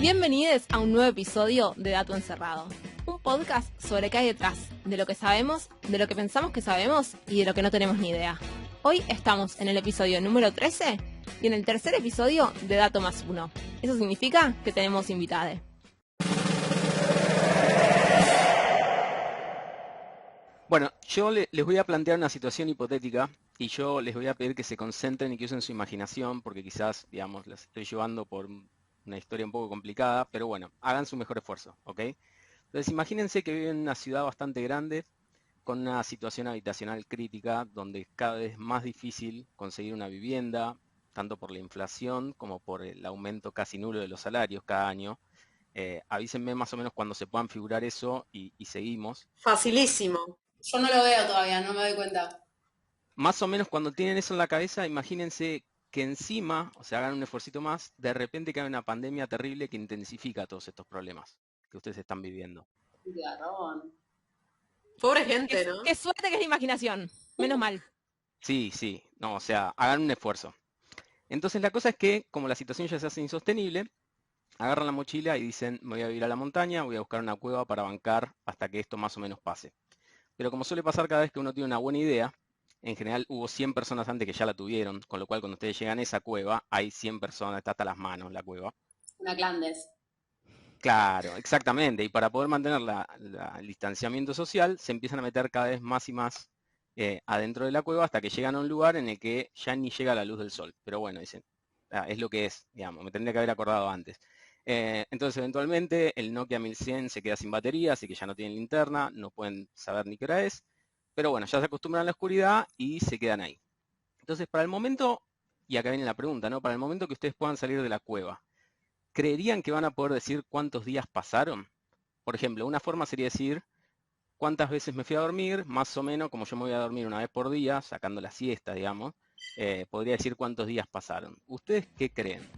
Bienvenidos a un nuevo episodio de Dato Encerrado, un podcast sobre qué hay detrás, de lo que sabemos, de lo que pensamos que sabemos y de lo que no tenemos ni idea. Hoy estamos en el episodio número 13 y en el tercer episodio de Dato más uno. Eso significa que tenemos invitade. Bueno, yo les voy a plantear una situación hipotética y yo les voy a pedir que se concentren y que usen su imaginación porque quizás, digamos, las estoy llevando por una historia un poco complicada, pero bueno, hagan su mejor esfuerzo, ¿ok? Entonces imagínense que viven en una ciudad bastante grande con una situación habitacional crítica donde es cada vez más difícil conseguir una vivienda, tanto por la inflación como por el aumento casi nulo de los salarios cada año. Avísenme más o menos cuando se puedan figurar eso y seguimos. Facilísimo. Yo no lo veo todavía, no me doy cuenta. Más o menos cuando tienen eso en la cabeza, imagínense que encima, o sea, hagan un esfuercito más, de repente cae una pandemia terrible que intensifica todos estos problemas que ustedes están viviendo. Garrón. Pobre gente, ¿no? Qué suerte que es la imaginación, menos mal. Sí, no, o sea, hagan un esfuerzo. Entonces la cosa es que, como la situación ya se hace insostenible, agarran la mochila y dicen, me voy a ir a la montaña, voy a buscar una cueva para bancar hasta que esto más o menos pase. Pero como suele pasar cada vez que uno tiene una buena idea, en general hubo 100 personas antes que ya la tuvieron, con lo cual cuando ustedes llegan a esa cueva, hay 100 personas, está hasta las manos la cueva. Una clandes. Claro, exactamente. Y para poder mantener el distanciamiento social, se empiezan a meter cada vez más y más adentro de la cueva hasta que llegan a un lugar en el que ya ni llega la luz del sol. Pero bueno, dicen, es lo que es, digamos, me tendría que haber acordado antes. Entonces, eventualmente, el Nokia 1100 se queda sin batería, así que ya no tienen linterna, no pueden saber ni qué hora es. Pero bueno, ya se acostumbran a la oscuridad y se quedan ahí. Entonces, para el momento, y acá viene la pregunta, ¿no? Para el momento que ustedes puedan salir de la cueva, ¿creerían que van a poder decir cuántos días pasaron? Por ejemplo, una forma sería decir cuántas veces me fui a dormir, más o menos, como yo me voy a dormir una vez por día, sacando la siesta, digamos, podría decir cuántos días pasaron. ¿Ustedes qué creen?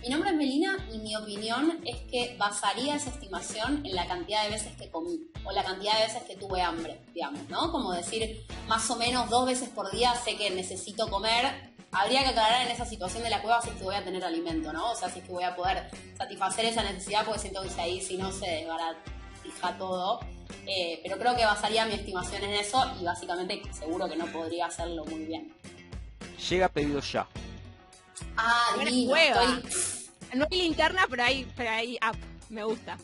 Mi nombre es Melina y mi opinión es que basaría esa estimación en la cantidad de veces que comí o la cantidad de veces que tuve hambre, digamos, ¿no? Como decir, más o menos 2 veces por día sé que necesito comer. Habría que aclarar en esa situación de la cueva si es que voy a tener alimento, ¿no? O sea, si es que voy a poder satisfacer esa necesidad, porque siento que si ahí si no se desbaratija todo. Pero creo que basaría mi estimación en eso y básicamente seguro que no podría hacerlo muy bien. Llega pedido ya. Ah, Buena divino, cueva. estoy... No hay linterna, pero hay app. Me gusta.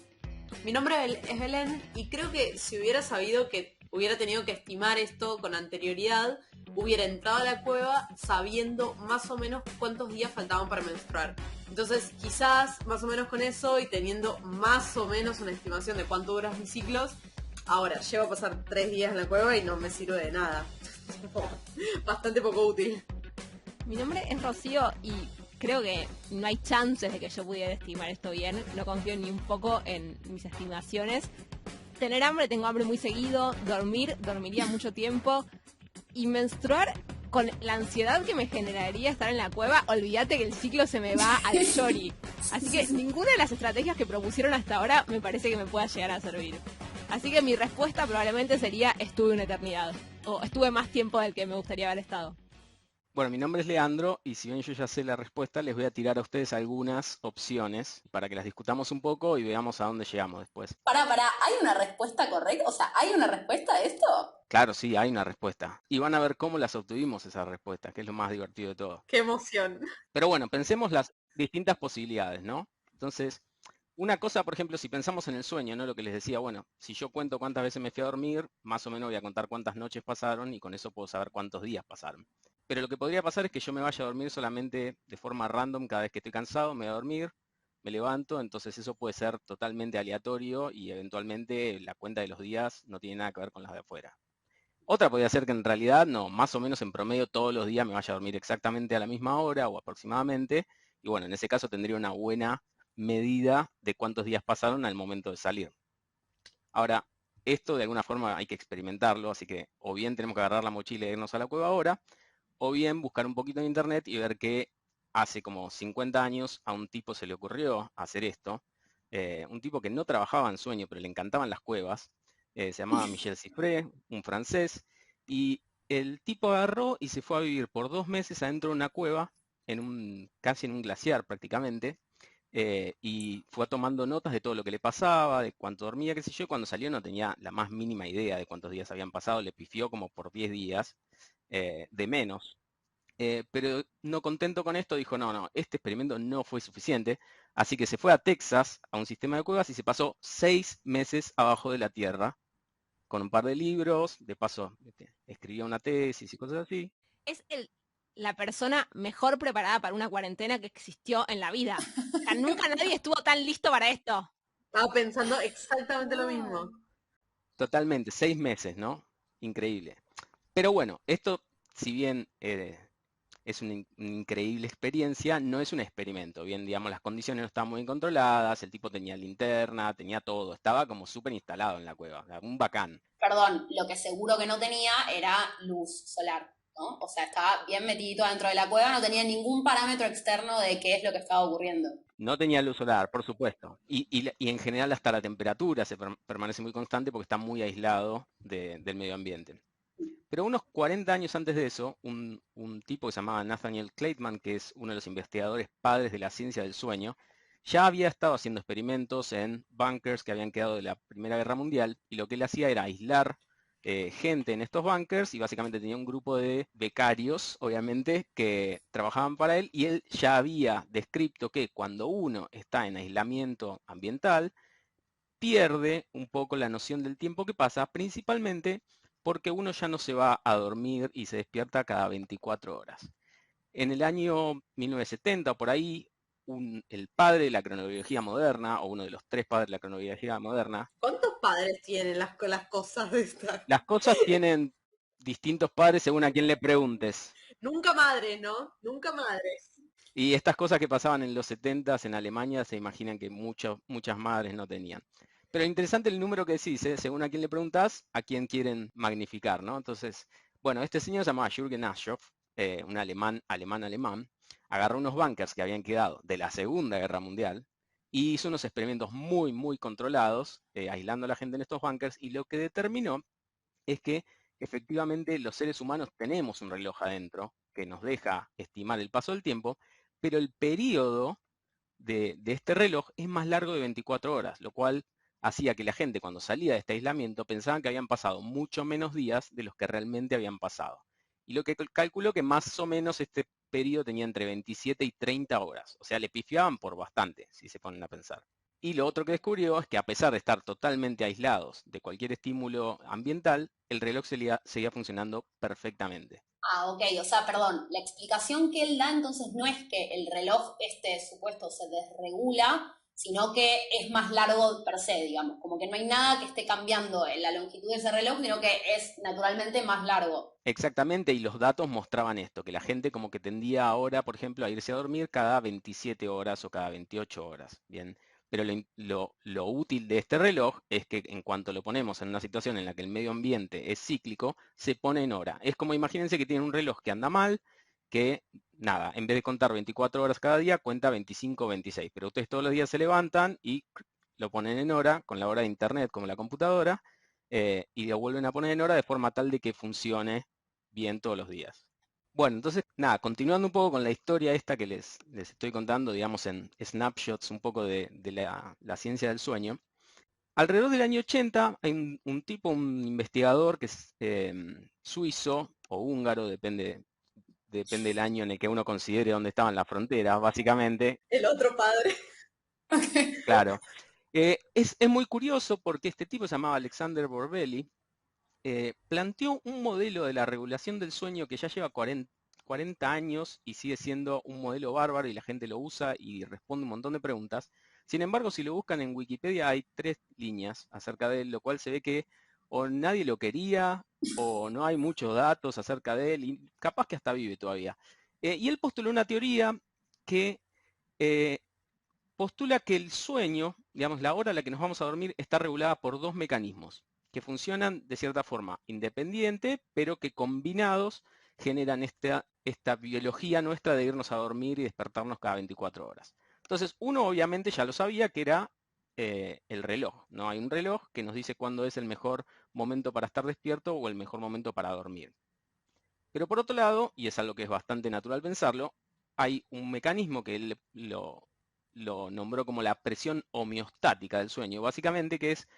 Mi nombre es Belén y creo que si hubiera sabido que hubiera tenido que estimar esto con anterioridad, hubiera entrado a la cueva sabiendo más o menos cuántos días faltaban para menstruar. Entonces, quizás más o menos con eso y teniendo más o menos una estimación de cuánto duran mis ciclos, ahora llevo a pasar 3 días en la cueva y no me sirve de nada. Bastante poco útil. Mi nombre es Rocío y creo que no hay chances de que yo pudiera estimar esto bien. No confío ni un poco en mis estimaciones. Tener hambre, tengo hambre muy seguido. Dormiría mucho tiempo. Y menstruar, con la ansiedad que me generaría estar en la cueva, olvídate que el ciclo se me va al chori. Así que ninguna de las estrategias que propusieron hasta ahora me parece que me pueda llegar a servir. Así que mi respuesta probablemente sería estuve una eternidad. O estuve más tiempo del que me gustaría haber estado. Bueno, mi nombre es Leandro y si bien yo ya sé la respuesta, les voy a tirar a ustedes algunas opciones para que las discutamos un poco y veamos a dónde llegamos después. Pará, ¿hay una respuesta correcta? O sea, ¿hay una respuesta a esto? Claro, sí, hay una respuesta. Y van a ver cómo las obtuvimos esas respuestas, que es lo más divertido de todo. ¡Qué emoción! Pero bueno, pensemos las distintas posibilidades, ¿no? Entonces, una cosa, por ejemplo, si pensamos en el sueño, ¿no? Lo que les decía, bueno, si yo cuento cuántas veces me fui a dormir, más o menos voy a contar cuántas noches pasaron y con eso puedo saber cuántos días pasaron. Pero lo que podría pasar es que yo me vaya a dormir solamente de forma random cada vez que estoy cansado, me voy a dormir, me levanto, entonces eso puede ser totalmente aleatorio y eventualmente la cuenta de los días no tiene nada que ver con las de afuera. Otra podría ser que en realidad no, más o menos en promedio todos los días me vaya a dormir exactamente a la misma hora o aproximadamente, y bueno, en ese caso tendría una buena medida de cuántos días pasaron al momento de salir. Ahora, esto de alguna forma hay que experimentarlo, así que o bien tenemos que agarrar la mochila e irnos a la cueva ahora, o bien buscar un poquito en internet y ver que hace como 50 años a un tipo se le ocurrió hacer esto, un tipo que no trabajaba en sueño, pero le encantaban las cuevas, se llamaba Michel Siffré, un francés, y el tipo agarró y se fue a vivir por 2 meses adentro de una cueva, casi en un glaciar prácticamente, y fue tomando notas de todo lo que le pasaba, de cuánto dormía, qué sé yo, y cuando salió no tenía la más mínima idea de cuántos días habían pasado, le pifió como por 10 días de menos. Pero no contento con esto, dijo, no, este experimento no fue suficiente, así que se fue a Texas, a un sistema de cuevas, y se pasó 6 meses abajo de la tierra, con un par de libros, de paso escribía una tesis y cosas así. Es la persona mejor preparada para una cuarentena que existió en la vida. O sea, nunca nadie estuvo tan listo para esto. Estaba pensando exactamente lo mismo. Totalmente, 6 meses, ¿no? Increíble. Pero bueno, esto, si bien es una increíble experiencia, no es un experimento. Bien, digamos, las condiciones no estaban muy bien controladas, el tipo tenía linterna, tenía todo, estaba como súper instalado en la cueva, un bacán. Perdón, lo que seguro que no tenía era luz solar, ¿no? O sea, estaba bien metidito dentro de la cueva, no tenía ningún parámetro externo de qué es lo que estaba ocurriendo. No tenía luz solar, por supuesto. Y en general hasta la temperatura permanece muy constante porque está muy aislado del medio ambiente. Pero unos 40 años antes de eso, un tipo que se llamaba Nathaniel Kleitman, que es uno de los investigadores padres de la ciencia del sueño, ya había estado haciendo experimentos en bunkers que habían quedado de la Primera Guerra Mundial, y lo que él hacía era aislar gente en estos bunkers, y básicamente tenía un grupo de becarios, obviamente, que trabajaban para él, y él ya había descrito que cuando uno está en aislamiento ambiental, pierde un poco la noción del tiempo que pasa, principalmente porque uno ya no se va a dormir y se despierta cada 24 horas. En el año 1970, por ahí, el padre de la cronobiología moderna, o uno de los 3 padres de la cronobiología moderna, ¿Cuántos padres tienen las cosas de estas? las cosas tienen distintos padres según a quién le preguntes. Nunca madres, ¿no? Nunca madres. Y estas cosas que pasaban en los 70s en Alemania se imaginan que muchas madres no tenían. Pero interesante el número que decís, ¿eh? Según a quién le preguntás, a quién quieren magnificar, ¿no? Entonces, bueno, este señor se llamaba Jürgen Aschoff, un alemán, agarró unos bunkers que habían quedado de la Segunda Guerra Mundial y hizo unos experimentos muy, muy controlados, aislando a la gente en estos bunkers, y lo que determinó es que efectivamente los seres humanos tenemos un reloj adentro que nos deja estimar el paso del tiempo, pero el periodo de este reloj es más largo de 24 horas, lo cual hacía que la gente cuando salía de este aislamiento pensaban que habían pasado mucho menos días de los que realmente habían pasado. Y lo que calculó que más o menos este periodo tenía entre 27 y 30 horas. O sea, le pifiaban por bastante, si se ponen a pensar. Y lo otro que descubrió es que a pesar de estar totalmente aislados de cualquier estímulo ambiental, el reloj seguía funcionando perfectamente. Ah, ok, o sea, perdón, la explicación que él da entonces no es que el reloj este supuesto se desregula, sino que es más largo per se, digamos, como que no hay nada que esté cambiando en la longitud de ese reloj, sino que es naturalmente más largo. Exactamente, y los datos mostraban esto, que la gente como que tendía ahora, por ejemplo, a irse a dormir cada 27 horas o cada 28 horas, ¿bien? Pero lo útil de este reloj es que en cuanto lo ponemos en una situación en la que el medio ambiente es cíclico, se pone en hora. Es como imagínense que tienen un reloj que anda mal, que nada, en vez de contar 24 horas cada día, cuenta 25 o 26. Pero ustedes todos los días se levantan y lo ponen en hora, con la hora de internet como la computadora, y lo vuelven a poner en hora de forma tal de que funcione bien todos los días. Bueno, entonces, nada, continuando un poco con la historia esta que les estoy contando, digamos, en snapshots un poco de la ciencia del sueño. Alrededor del año 80 hay un tipo, un investigador que es suizo o húngaro, depende del año en el que uno considere dónde estaban las fronteras, básicamente. El otro padre. Claro. Es muy curioso porque este tipo se llamaba Alexander Borbeli, planteó un modelo de la regulación del sueño que ya lleva 40 años y sigue siendo un modelo bárbaro y la gente lo usa y responde un montón de preguntas. Sin embargo, si lo buscan en Wikipedia hay 3 líneas acerca de él, lo cual se ve que o nadie lo quería o no hay muchos datos acerca de él y capaz que hasta vive todavía. Y él postuló una teoría que eh, postula que el sueño, digamos, la hora a la que nos vamos a dormir, está regulada por 2 mecanismos que funcionan de cierta forma independiente, pero que combinados generan esta biología nuestra de irnos a dormir y despertarnos cada 24 horas. Entonces, uno obviamente ya lo sabía que era el reloj, ¿no? Hay un reloj que nos dice cuándo es el mejor momento para estar despierto o el mejor momento para dormir. Pero por otro lado, y es algo que es bastante natural pensarlo, hay un mecanismo que él lo lo nombró como la presión homeostática del sueño, básicamente, que es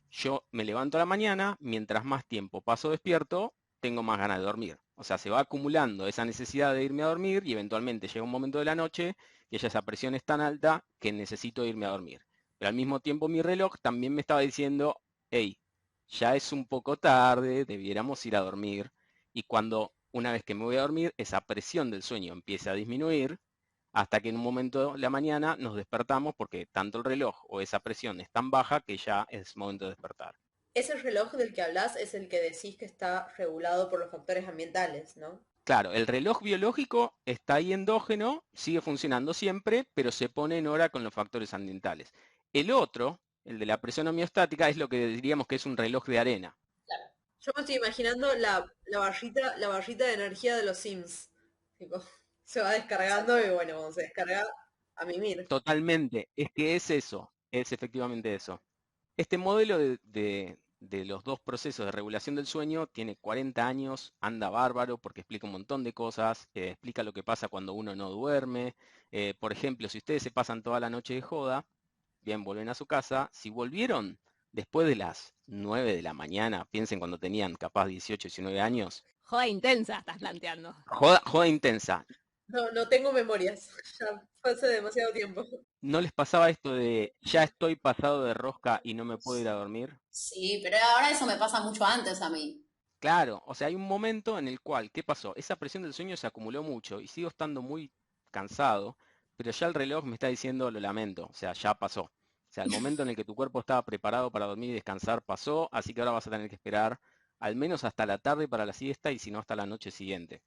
yo me levanto a la mañana, mientras más tiempo paso despierto, tengo más ganas de dormir. O sea, se va acumulando esa necesidad de irme a dormir y eventualmente llega un momento de la noche que ya esa presión es tan alta que necesito irme a dormir. Pero al mismo tiempo mi reloj también me estaba diciendo, hey, ya es un poco tarde, debiéramos ir a dormir. Y cuando una vez que me voy a dormir, esa presión del sueño empieza a disminuir hasta que en un momento de la mañana nos despertamos porque tanto el reloj o esa presión es tan baja que ya es momento de despertar. Ese reloj del que hablas es el que decís que está regulado por los factores ambientales, ¿no? Claro, el reloj biológico está ahí endógeno, sigue funcionando siempre, pero se pone en hora con los factores ambientales. El otro, el de la presión homeostática, es lo que diríamos que es un reloj de arena. Yo me estoy imaginando la barrita de energía de los Sims. Tipo, se va descargando y bueno, cuando se descarga, a mimir. Totalmente, es que es eso, es efectivamente eso. Este modelo de los dos procesos de regulación del sueño tiene 40 años, anda bárbaro porque explica un montón de cosas, explica lo que pasa cuando uno no duerme. Por ejemplo, si ustedes se pasan toda la noche de joda, bien, vuelven a su casa, si volvieron después de las 9 de la mañana, piensen cuando tenían capaz 18, 19 años, Joda intensa estás planteando. joda intensa. No, no tengo memorias. Ya fue hace demasiado tiempo. ¿No les pasaba esto de ya estoy pasado de rosca y no me puedo ir a dormir? Sí, pero ahora eso me pasa mucho antes a mí. Claro, o sea, hay un momento en el cual, ¿qué pasó? Esa presión del sueño se acumuló mucho y sigo estando muy cansado, pero ya el reloj me está diciendo lo lamento, o sea, ya pasó. O sea, el momento en el que tu cuerpo estaba preparado para dormir y descansar pasó, así que ahora vas a tener que esperar al menos hasta la tarde para la siesta y si no hasta la noche siguiente.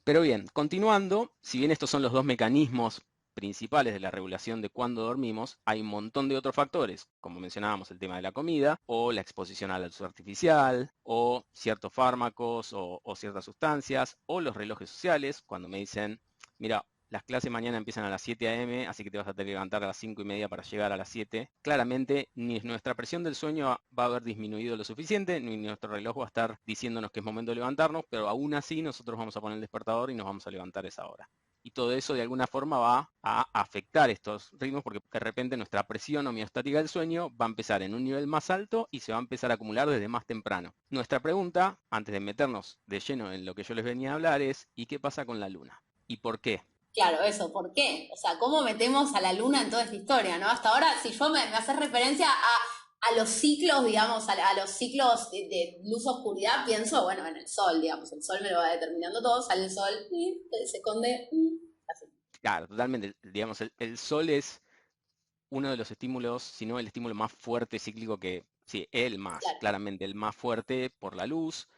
Pero bien, continuando, si bien estos son los dos mecanismos principales de la regulación de cuándo dormimos, hay un montón de otros factores, como mencionábamos el tema de la comida, o la exposición a la luz artificial, o ciertos fármacos o ciertas sustancias, o los relojes sociales, cuando me dicen, mira, las clases mañana empiezan a las 7 a.m., así que te vas a tener que levantar a las 5:30 para llegar a las 7. Claramente, ni nuestra presión del sueño va a haber disminuido lo suficiente, ni nuestro reloj va a estar diciéndonos que es momento de levantarnos, pero aún así nosotros vamos a poner el despertador y nos vamos a levantar a esa hora. Y todo eso de alguna forma va a afectar estos ritmos porque de repente nuestra presión homeostática del sueño va a empezar en un nivel más alto y se va a empezar a acumular desde más temprano. Nuestra pregunta, antes de meternos de lleno en lo que yo les venía a hablar, es ¿y qué pasa con la luna? ¿Y por qué? Claro, eso, ¿por qué? O sea, ¿cómo metemos a la luna en toda esta historia, no? Hasta ahora, si yo me haces referencia a los ciclos, digamos, a los ciclos de luz-oscuridad, pienso, bueno, en el sol, digamos, el sol me lo va determinando todo, sale el sol, y se esconde, así. Claro, totalmente. Digamos, el sol es uno de los estímulos, si no el estímulo más fuerte cíclico que, sí, el más, Claro. claramente el más fuerte por la luz,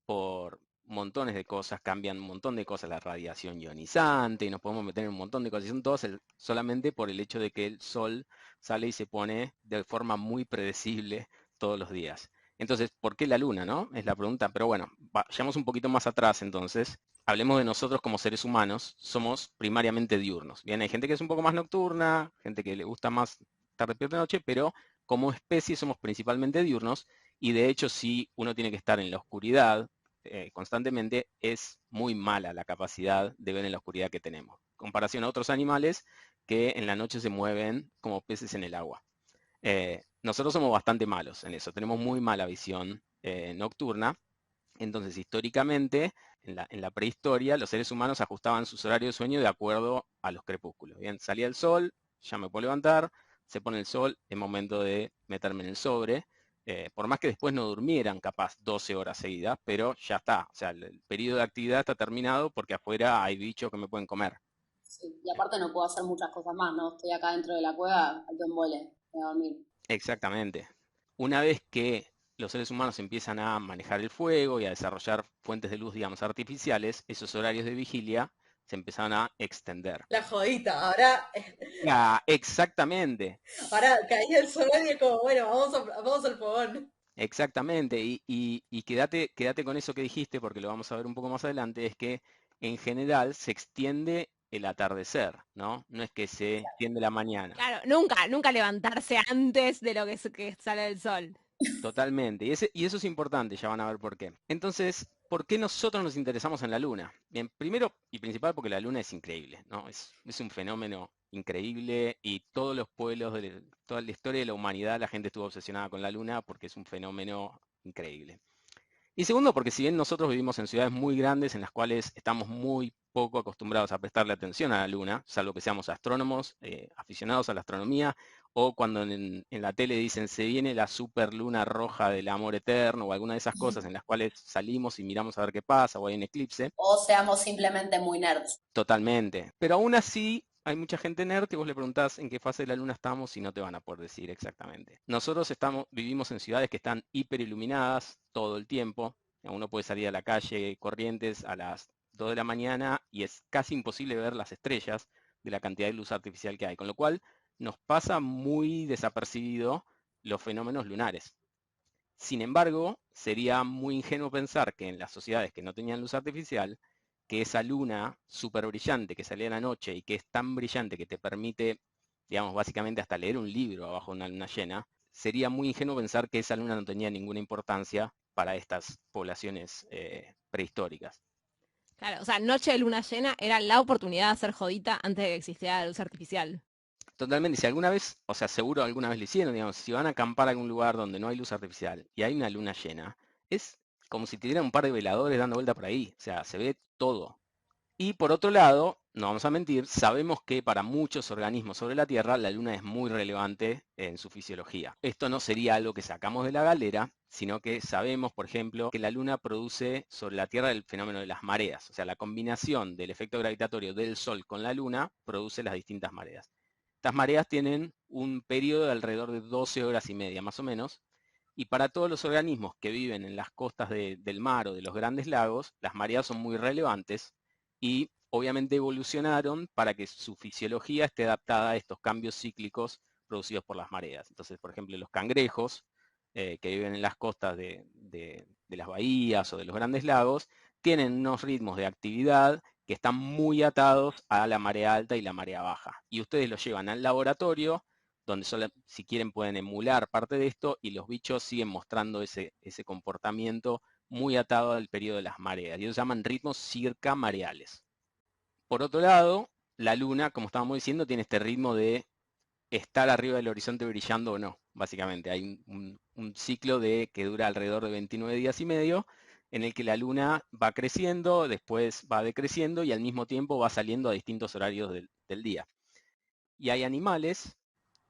por montones de cosas, cambian un montón de cosas, la radiación ionizante, y nos podemos meter en un montón de cosas, y son todas solamente por el hecho de que el sol sale y se pone de forma muy predecible todos los días. Entonces, ¿por qué la luna, no? Es la pregunta, pero bueno, vayamos un poquito más atrás entonces. Hablemos de nosotros como seres humanos, somos primariamente diurnos. Bien, hay gente que es un poco más nocturna, gente que le gusta más estar despierta de noche, pero como especie somos principalmente diurnos y de hecho si uno tiene que estar en la oscuridad constantemente, es muy mala la capacidad de ver en la oscuridad que tenemos. En comparación a otros animales que en la noche se mueven como peces en el agua. Nosotros somos bastante malos en eso, tenemos muy mala visión nocturna. Entonces, históricamente, en la prehistoria, los seres humanos ajustaban sus horarios de sueño de acuerdo a los crepúsculos. Bien, salía el sol, ya me puedo levantar, se pone el sol, es momento de meterme en el sobre. Por más que después no durmieran capaz 12 horas seguidas, pero ya está. O sea, el periodo de actividad está terminado porque afuera hay bichos que me pueden comer. Sí, y aparte no puedo hacer muchas cosas más, ¿no? Estoy acá dentro de la cueva, alto embole, voy a dormir. Exactamente. Una vez que los seres humanos empiezan a manejar el fuego y a desarrollar fuentes de luz, digamos, artificiales, esos horarios de vigilia se empezaron a extender. La jodita, ahora, Exactamente, ahora caía el sol y es como, bueno, vamos al fogón. exactamente. Y quédate con eso que dijiste, porque lo vamos a ver un poco más adelante, es que en general se extiende el atardecer, ¿no? No es que se extiende la mañana. Claro, nunca levantarse antes de lo que sale el sol. Totalmente. Y eso es importante, ya van a ver por qué. Entonces, ¿por qué nosotros nos interesamos en la Luna? Bien, primero y principal porque la Luna es increíble, ¿no? Es un fenómeno increíble y todos los pueblos, toda la historia de la humanidad, la gente estuvo obsesionada con la luna porque es un fenómeno increíble. Y segundo, porque si bien nosotros vivimos en ciudades muy grandes en las cuales estamos muy poco acostumbrados a prestarle atención a la luna, salvo que seamos astrónomos, aficionados a la astronomía, o cuando en la tele dicen se viene la super luna roja del amor eterno, o alguna de esas cosas en las cuales salimos y miramos a ver qué pasa, o hay un eclipse. O seamos simplemente muy nerds. Totalmente. Pero aún así, hay mucha gente nerd que vos le preguntás en qué fase de la luna estamos y no te van a poder decir exactamente. Nosotros vivimos en ciudades que están hiperiluminadas todo el tiempo. Uno puede salir a la calle Corrientes a las 2 de la mañana y es casi imposible ver las estrellas de la cantidad de luz artificial que hay. Con lo cual, nos pasa muy desapercibido los fenómenos lunares. Sin embargo, sería muy ingenuo pensar que en las sociedades que no tenían luz artificial, que esa luna súper brillante que salía en la noche y que es tan brillante que te permite, digamos, básicamente hasta leer un libro abajo de una luna llena, sería muy ingenuo pensar que esa luna no tenía ninguna importancia para estas poblaciones prehistóricas. Claro, o sea, noche de luna llena era la oportunidad de hacer jodita antes de que existiera la luz artificial. Totalmente, si alguna vez, o sea, seguro alguna vez lo hicieron, digamos, si van a acampar a algún lugar donde no hay luz artificial y hay una luna llena, es como si te dieran un par de veladores dando vuelta por ahí, o sea, se ve todo. Y por otro lado, no vamos a mentir, sabemos que para muchos organismos sobre la Tierra la Luna es muy relevante en su fisiología. Esto no sería algo que sacamos de la galera, sino que sabemos, por ejemplo, que la Luna produce sobre la Tierra el fenómeno de las mareas. O sea, la combinación del efecto gravitatorio del Sol con la Luna produce las distintas mareas. Estas mareas tienen un periodo de alrededor de 12 horas y media, más o menos, y para todos los organismos que viven en las costas del mar o de los grandes lagos, las mareas son muy relevantes y obviamente evolucionaron para que su fisiología esté adaptada a estos cambios cíclicos producidos por las mareas. Entonces, por ejemplo, los cangrejos que viven en las costas de las bahías o de los grandes lagos, tienen unos ritmos de actividad que están muy atados a la marea alta y la marea baja. Y ustedes los llevan al laboratorio, donde solo, si quieren pueden emular parte de esto y los bichos siguen mostrando ese comportamiento muy atado al periodo de las mareas. Y ellos llaman ritmos circamareales. Por otro lado, la luna, como estábamos diciendo, tiene este ritmo de estar arriba del horizonte brillando o no, básicamente. Hay un ciclo que dura alrededor de 29 días y medio, en el que la luna va creciendo, después va decreciendo y al mismo tiempo va saliendo a distintos horarios del día. Y hay animales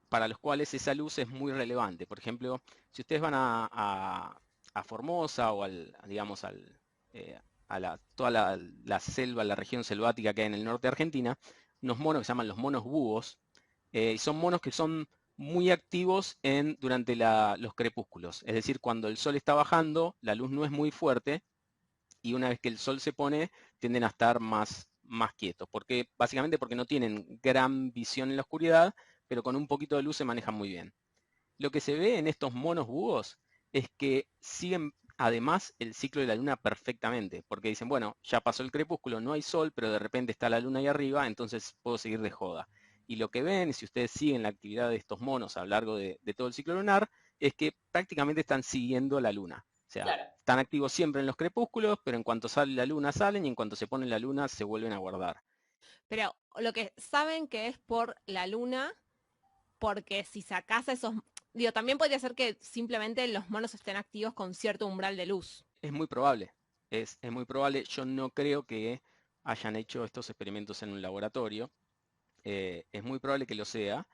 para los cuales esa luz es muy relevante. Por ejemplo, si ustedes van a Formosa o digamos a toda la selva, la región selvática que hay en el norte de Argentina, unos monos que se llaman los monos búhos, y son monos que son muy activos durante los crepúsculos. Es decir, cuando el sol está bajando, la luz no es muy fuerte, y una vez que el sol se pone, tienden a estar más quietos. Básicamente porque no tienen gran visión en la oscuridad, pero con un poquito de luz se manejan muy bien. Lo que se ve en estos monos búhos es que siguen además el ciclo de la luna perfectamente, porque dicen, bueno, ya pasó el crepúsculo, no hay sol, pero de repente está la luna ahí arriba, entonces puedo seguir de joda. Y lo que ven, si ustedes siguen la actividad de estos monos a lo largo de todo el ciclo lunar, es que prácticamente están siguiendo la luna. O sea, Claro. están activos siempre en los crepúsculos, pero en cuanto sale la luna salen y en cuanto se pone la luna se vuelven a guardar. Pero lo que saben que es por la luna, porque si sacás esos... Digo, también podría ser que simplemente los monos estén activos con cierto umbral de luz. Es muy probable, es muy probable. Yo no creo que hayan hecho estos experimentos en un laboratorio. Es muy probable que lo sea.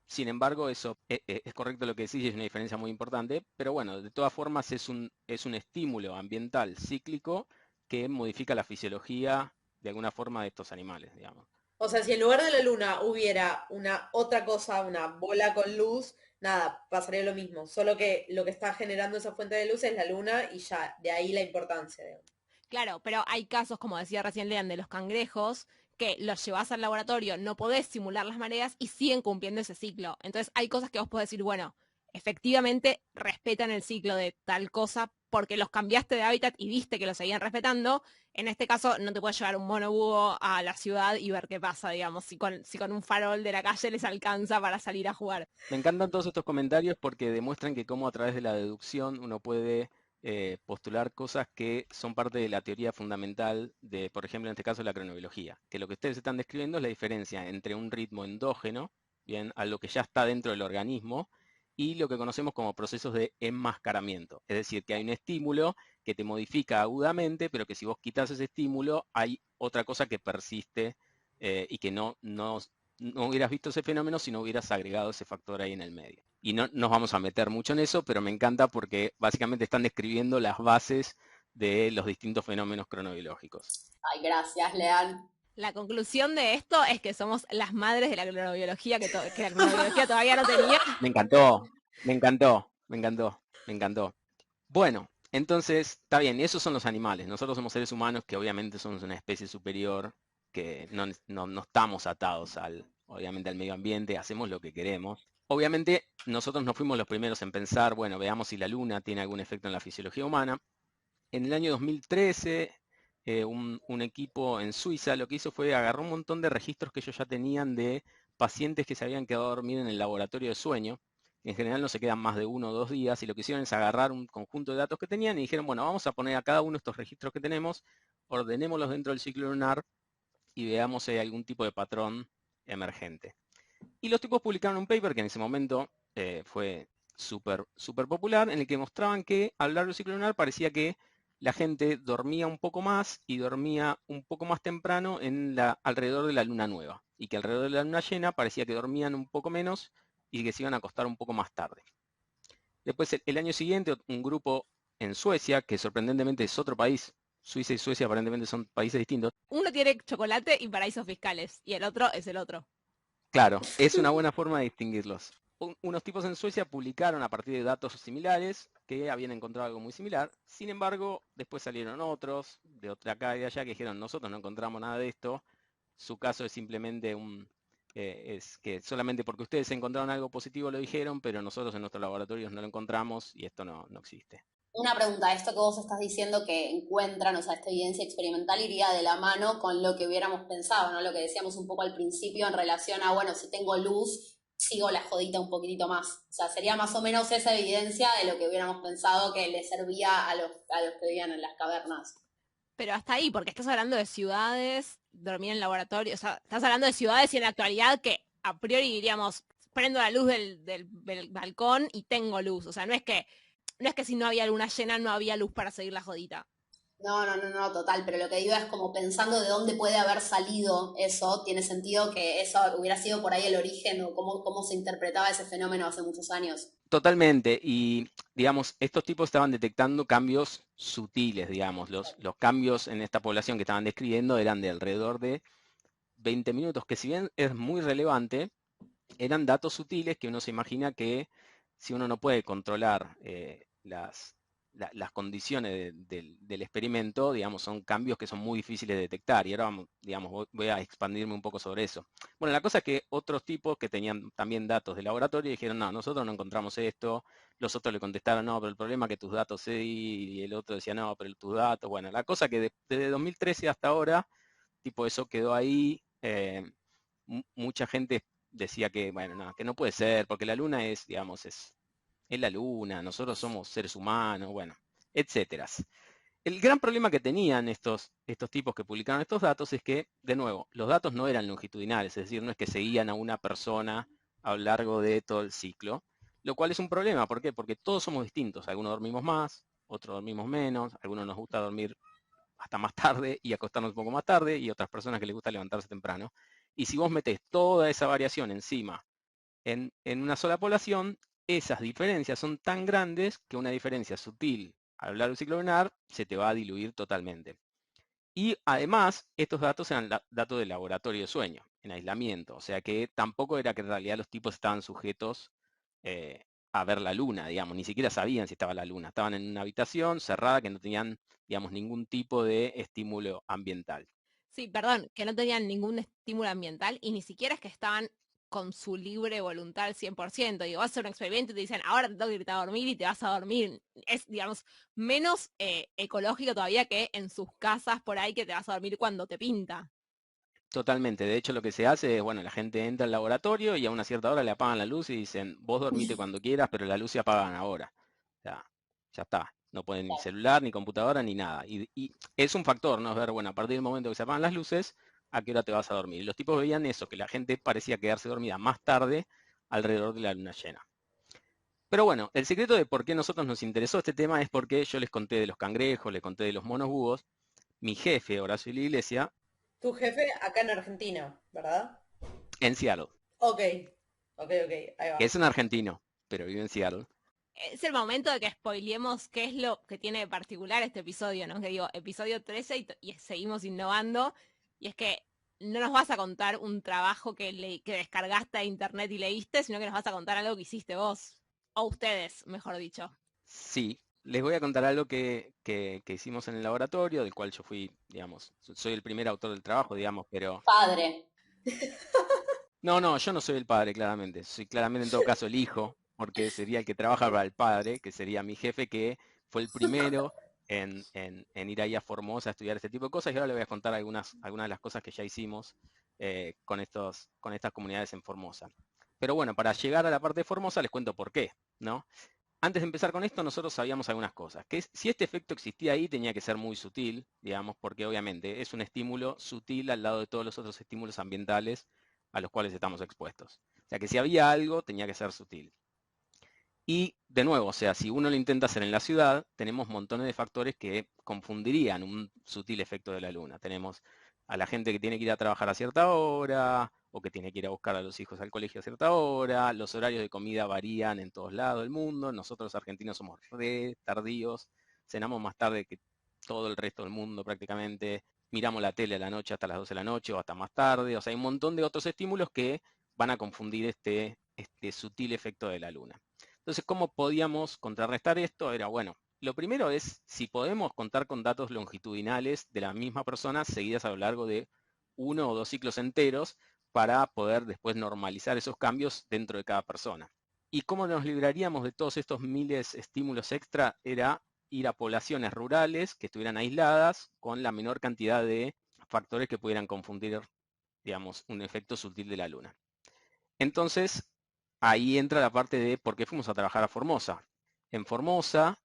Sin embargo, eso es correcto lo que decís, es una diferencia muy importante, pero bueno, de todas formas es un estímulo ambiental cíclico que modifica la fisiología de alguna forma de estos animales, digamos. O sea, si en lugar de la luna hubiera una otra cosa, una bola con luz, nada, pasaría lo mismo. Solo que lo que está generando esa fuente de luz es la luna y ya, de ahí la importancia, digamos. Claro, pero hay casos, como decía recién Lean, de los cangrejos, que los llevas al laboratorio, no podés simular las mareas y siguen cumpliendo ese ciclo. Entonces hay cosas que vos podés decir, bueno, efectivamente respetan el ciclo de tal cosa porque los cambiaste de hábitat y viste que lo seguían respetando. En este caso no te puedes llevar un mono búho a la ciudad y ver qué pasa, digamos, si con un farol de la calle les alcanza para salir a jugar. Me encantan todos estos comentarios porque demuestran que cómo a través de la deducción uno puede postular cosas que son parte de la teoría fundamental de, por ejemplo, en este caso, la cronobiología. Que lo que ustedes están describiendo es la diferencia entre un ritmo endógeno, bien, a lo que ya está dentro del organismo, y lo que conocemos como procesos de enmascaramiento. Es decir, que hay un estímulo que te modifica agudamente, pero que si vos quitas ese estímulo, hay otra cosa que persiste y que no hubieras visto ese fenómeno si no hubieras agregado ese factor ahí en el medio. Y no nos vamos a meter mucho en eso, pero me encanta porque básicamente están describiendo las bases de los distintos fenómenos cronobiológicos. Ay, gracias, Lean. La conclusión de esto es que somos las madres de la cronobiología que la cronobiología todavía no tenía. Me encantó, me encantó, me encantó, me encantó. Bueno, entonces, está bien, esos son los animales. Nosotros somos seres humanos que obviamente somos una especie superior, que no estamos atados obviamente al medio ambiente, hacemos lo que queremos. Obviamente, nosotros no fuimos los primeros en pensar, bueno, veamos si la luna tiene algún efecto en la fisiología humana. En el año 2013, un equipo en Suiza lo que hizo fue agarrar un montón de registros que ellos ya tenían de pacientes que se habían quedado a dormir en el laboratorio de sueño. En general no se quedan más de 1 o 2 días, y lo que hicieron es agarrar un conjunto de datos que tenían y dijeron, bueno, vamos a poner a cada uno de estos registros que tenemos, ordenémoslos dentro del ciclo lunar y veamos si hay algún tipo de patrón emergente. Y los tipos publicaron un paper que en ese momento fue súper popular, en el que mostraban que a lo largo del ciclo lunar parecía que la gente dormía un poco más y dormía un poco más temprano alrededor de la luna nueva, y que alrededor de la luna llena parecía que dormían un poco menos y que se iban a acostar un poco más tarde. Después, el año siguiente, un grupo en Suecia, que sorprendentemente es otro país. Suiza y Suecia aparentemente son países distintos. Uno tiene chocolate y paraísos fiscales, y el otro es el otro. Claro, es una buena forma de distinguirlos. Unos tipos en Suecia publicaron a partir de datos similares que habían encontrado algo muy similar. Sin embargo, después salieron otros de acá y de allá que dijeron, nosotros no encontramos nada de esto. Su caso es simplemente es que solamente porque ustedes encontraron algo positivo lo dijeron, pero nosotros en nuestros laboratorios no lo encontramos y esto no existe. Una pregunta, esto que vos estás diciendo que encuentran, o sea, esta evidencia experimental iría de la mano con lo que hubiéramos pensado, ¿no? Lo que decíamos un poco al principio en relación a, bueno, si tengo luz, sigo la jodita un poquitito más. O sea, sería más o menos esa evidencia de lo que hubiéramos pensado que le servía a los que vivían en las cavernas. Pero hasta ahí, porque estás hablando de ciudades, dormir en laboratorio, o sea, estás hablando de ciudades y en la actualidad que a priori diríamos, prendo la luz del balcón y tengo luz. O sea, no es que si no había luna llena no había luz para seguir la jodita. No, total, pero lo que digo es como pensando de dónde puede haber salido eso, tiene sentido que eso hubiera sido por ahí el origen o cómo se interpretaba ese fenómeno hace muchos años. Totalmente, y digamos, estos tipos estaban detectando cambios sutiles, digamos, los cambios en esta población que estaban describiendo eran de alrededor de 20 minutos, que si bien es muy relevante, eran datos sutiles que uno se imagina que si uno no puede controlar las condiciones del experimento, digamos, son cambios que son muy difíciles de detectar. Y ahora, digamos, voy a expandirme un poco sobre eso. Bueno, la cosa es que otros tipos que tenían también datos de laboratorio dijeron, no, nosotros no encontramos esto. Los otros le contestaron, no, pero el problema es que tus datos sí, y el otro decía, no, pero tus datos. Bueno, la cosa que desde 2013 hasta ahora, tipo, eso quedó ahí. Mucha gente decía que, bueno, no, que no puede ser, porque la luna es, digamos, es la luna, nosotros somos seres humanos, bueno, etcétera. El gran problema que tenían estos tipos que publicaron estos datos es que, de nuevo, los datos no eran longitudinales, es decir, no es que seguían a una persona a lo largo de todo el ciclo, lo cual es un problema. ¿Por qué? Porque todos somos distintos, algunos dormimos más, otros dormimos menos, algunos nos gusta dormir hasta más tarde y acostarnos un poco más tarde, y otras personas que les gusta levantarse temprano. Y si vos metés toda esa variación encima en una sola población, esas diferencias son tan grandes que una diferencia sutil a lo largo del ciclo lunar se te va a diluir totalmente. Y además, estos datos eran datos de laboratorio de sueño, en aislamiento. O sea que tampoco era que en realidad los tipos estaban sujetos a ver la luna, digamos. Ni siquiera sabían si estaba la luna. Estaban en una habitación cerrada que no tenían, digamos, ningún tipo de estímulo ambiental. Sí, perdón, que no tenían ningún estímulo ambiental y ni siquiera es que estaban con su libre voluntad al 100%. Digo, vas a hacer un experimento y te dicen, ahora te tengo que irte a dormir y te vas a dormir. Es, digamos, menos ecológico todavía que en sus casas por ahí que te vas a dormir cuando te pinta. Totalmente. De hecho, lo que se hace es, bueno, la gente entra al laboratorio y a una cierta hora le apagan la luz y dicen, vos dormite cuando quieras, pero la luz se apagan ahora. O sea, ya está. No pueden ni celular, ni computadora, ni nada. Y es un factor, ¿no? Es ver, bueno, a partir del momento que se apagan las luces, ¿a qué hora te vas a dormir? Y los tipos veían eso, que la gente parecía quedarse dormida más tarde alrededor de la luna llena. Pero bueno, el secreto de por qué a nosotros nos interesó este tema es porque yo les conté de los cangrejos, les conté de los monos búhos. Mi jefe, Horacio de la Iglesia, Tu jefe acá en Argentina, ¿verdad? en Seattle, Ok, ok, ahí que va. es un argentino, pero vive en Seattle. Es el momento de que spoilemos qué es lo que tiene de particular este episodio, ¿no? Que digo, episodio 13 y seguimos innovando. Y es que no nos vas a contar un trabajo que descargaste de internet y leíste, sino que nos vas a contar algo que hiciste vos. O ustedes, mejor dicho. Sí, les voy a contar algo que hicimos en el laboratorio, del cual yo fui, digamos, soy el primer autor del trabajo, digamos, pero... Padre. No, yo no soy el padre, claramente. Soy claramente en todo caso el hijo, porque sería el que trabaja para el padre, que sería mi jefe, que fue el primero en ir ahí a Formosa a estudiar este tipo de cosas. Y ahora le voy a contar algunas de las cosas que ya hicimos con estas comunidades en Formosa. Pero bueno, para llegar a la parte de Formosa les cuento por qué, ¿no? Antes de empezar con esto, nosotros sabíamos algunas cosas. Si este efecto existía ahí, tenía que ser muy sutil, digamos, porque obviamente es un estímulo sutil al lado de todos los otros estímulos ambientales a los cuales estamos expuestos. O sea que si había algo, tenía que ser sutil. Y de nuevo, o sea, si uno lo intenta hacer en la ciudad, tenemos montones de factores que confundirían un sutil efecto de la luna. Tenemos a la gente que tiene que ir a trabajar a cierta hora, o que tiene que ir a buscar a los hijos al colegio a cierta hora, los horarios de comida varían en todos lados del mundo, nosotros los argentinos somos re tardíos, cenamos más tarde que todo el resto del mundo prácticamente, miramos la tele a la noche hasta las 12 de la noche o hasta más tarde, o sea, hay un montón de otros estímulos que van a confundir este sutil efecto de la luna. Entonces, ¿cómo podíamos contrarrestar esto? Era, bueno, lo primero es si podemos contar con datos longitudinales de la misma persona seguidas a lo largo de 1 o 2 ciclos enteros para poder después normalizar esos cambios dentro de cada persona. ¿Y cómo nos libraríamos de todos estos miles de estímulos extra? Era ir a poblaciones rurales que estuvieran aisladas con la menor cantidad de factores que pudieran confundir, digamos, un efecto sutil de la luna. Entonces, ahí entra la parte de por qué fuimos a trabajar a Formosa. En Formosa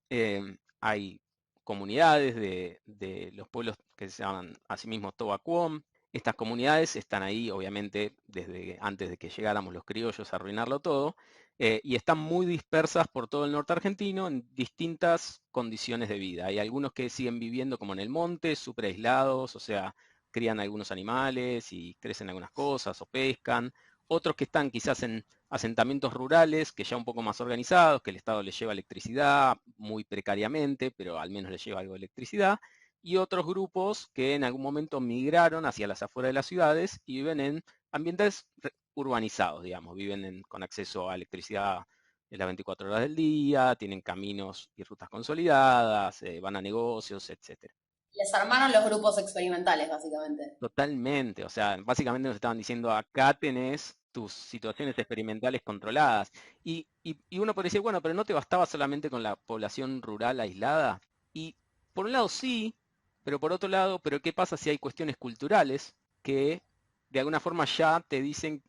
hay comunidades de los pueblos que se llaman a sí mismos Tobacuom. Estas comunidades están ahí, obviamente, desde antes de que llegáramos los criollos a arruinarlo todo, y están muy dispersas por todo el norte argentino en distintas condiciones de vida. Hay algunos que siguen viviendo como en el monte, súper aislados, o sea, crían algunos animales y crecen algunas cosas o pescan. Otros que están quizás en asentamientos rurales, que ya un poco más organizados, que el Estado les lleva electricidad muy precariamente, pero al menos les lleva algo de electricidad. Y otros grupos que en algún momento migraron hacia las afueras de las ciudades y viven en ambientes urbanizados, digamos, viven con acceso a electricidad en las 24 horas del día, tienen caminos y rutas consolidadas, van a negocios, etcétera. Les armaron los grupos experimentales, básicamente. Totalmente, o sea, básicamente nos estaban diciendo, acá tenés tus situaciones experimentales controladas. Y uno podría decir, bueno, pero ¿no te bastaba solamente con la población rural aislada? Y por un lado sí, pero por otro lado, ¿pero qué pasa si hay cuestiones culturales que de alguna forma ya te dicen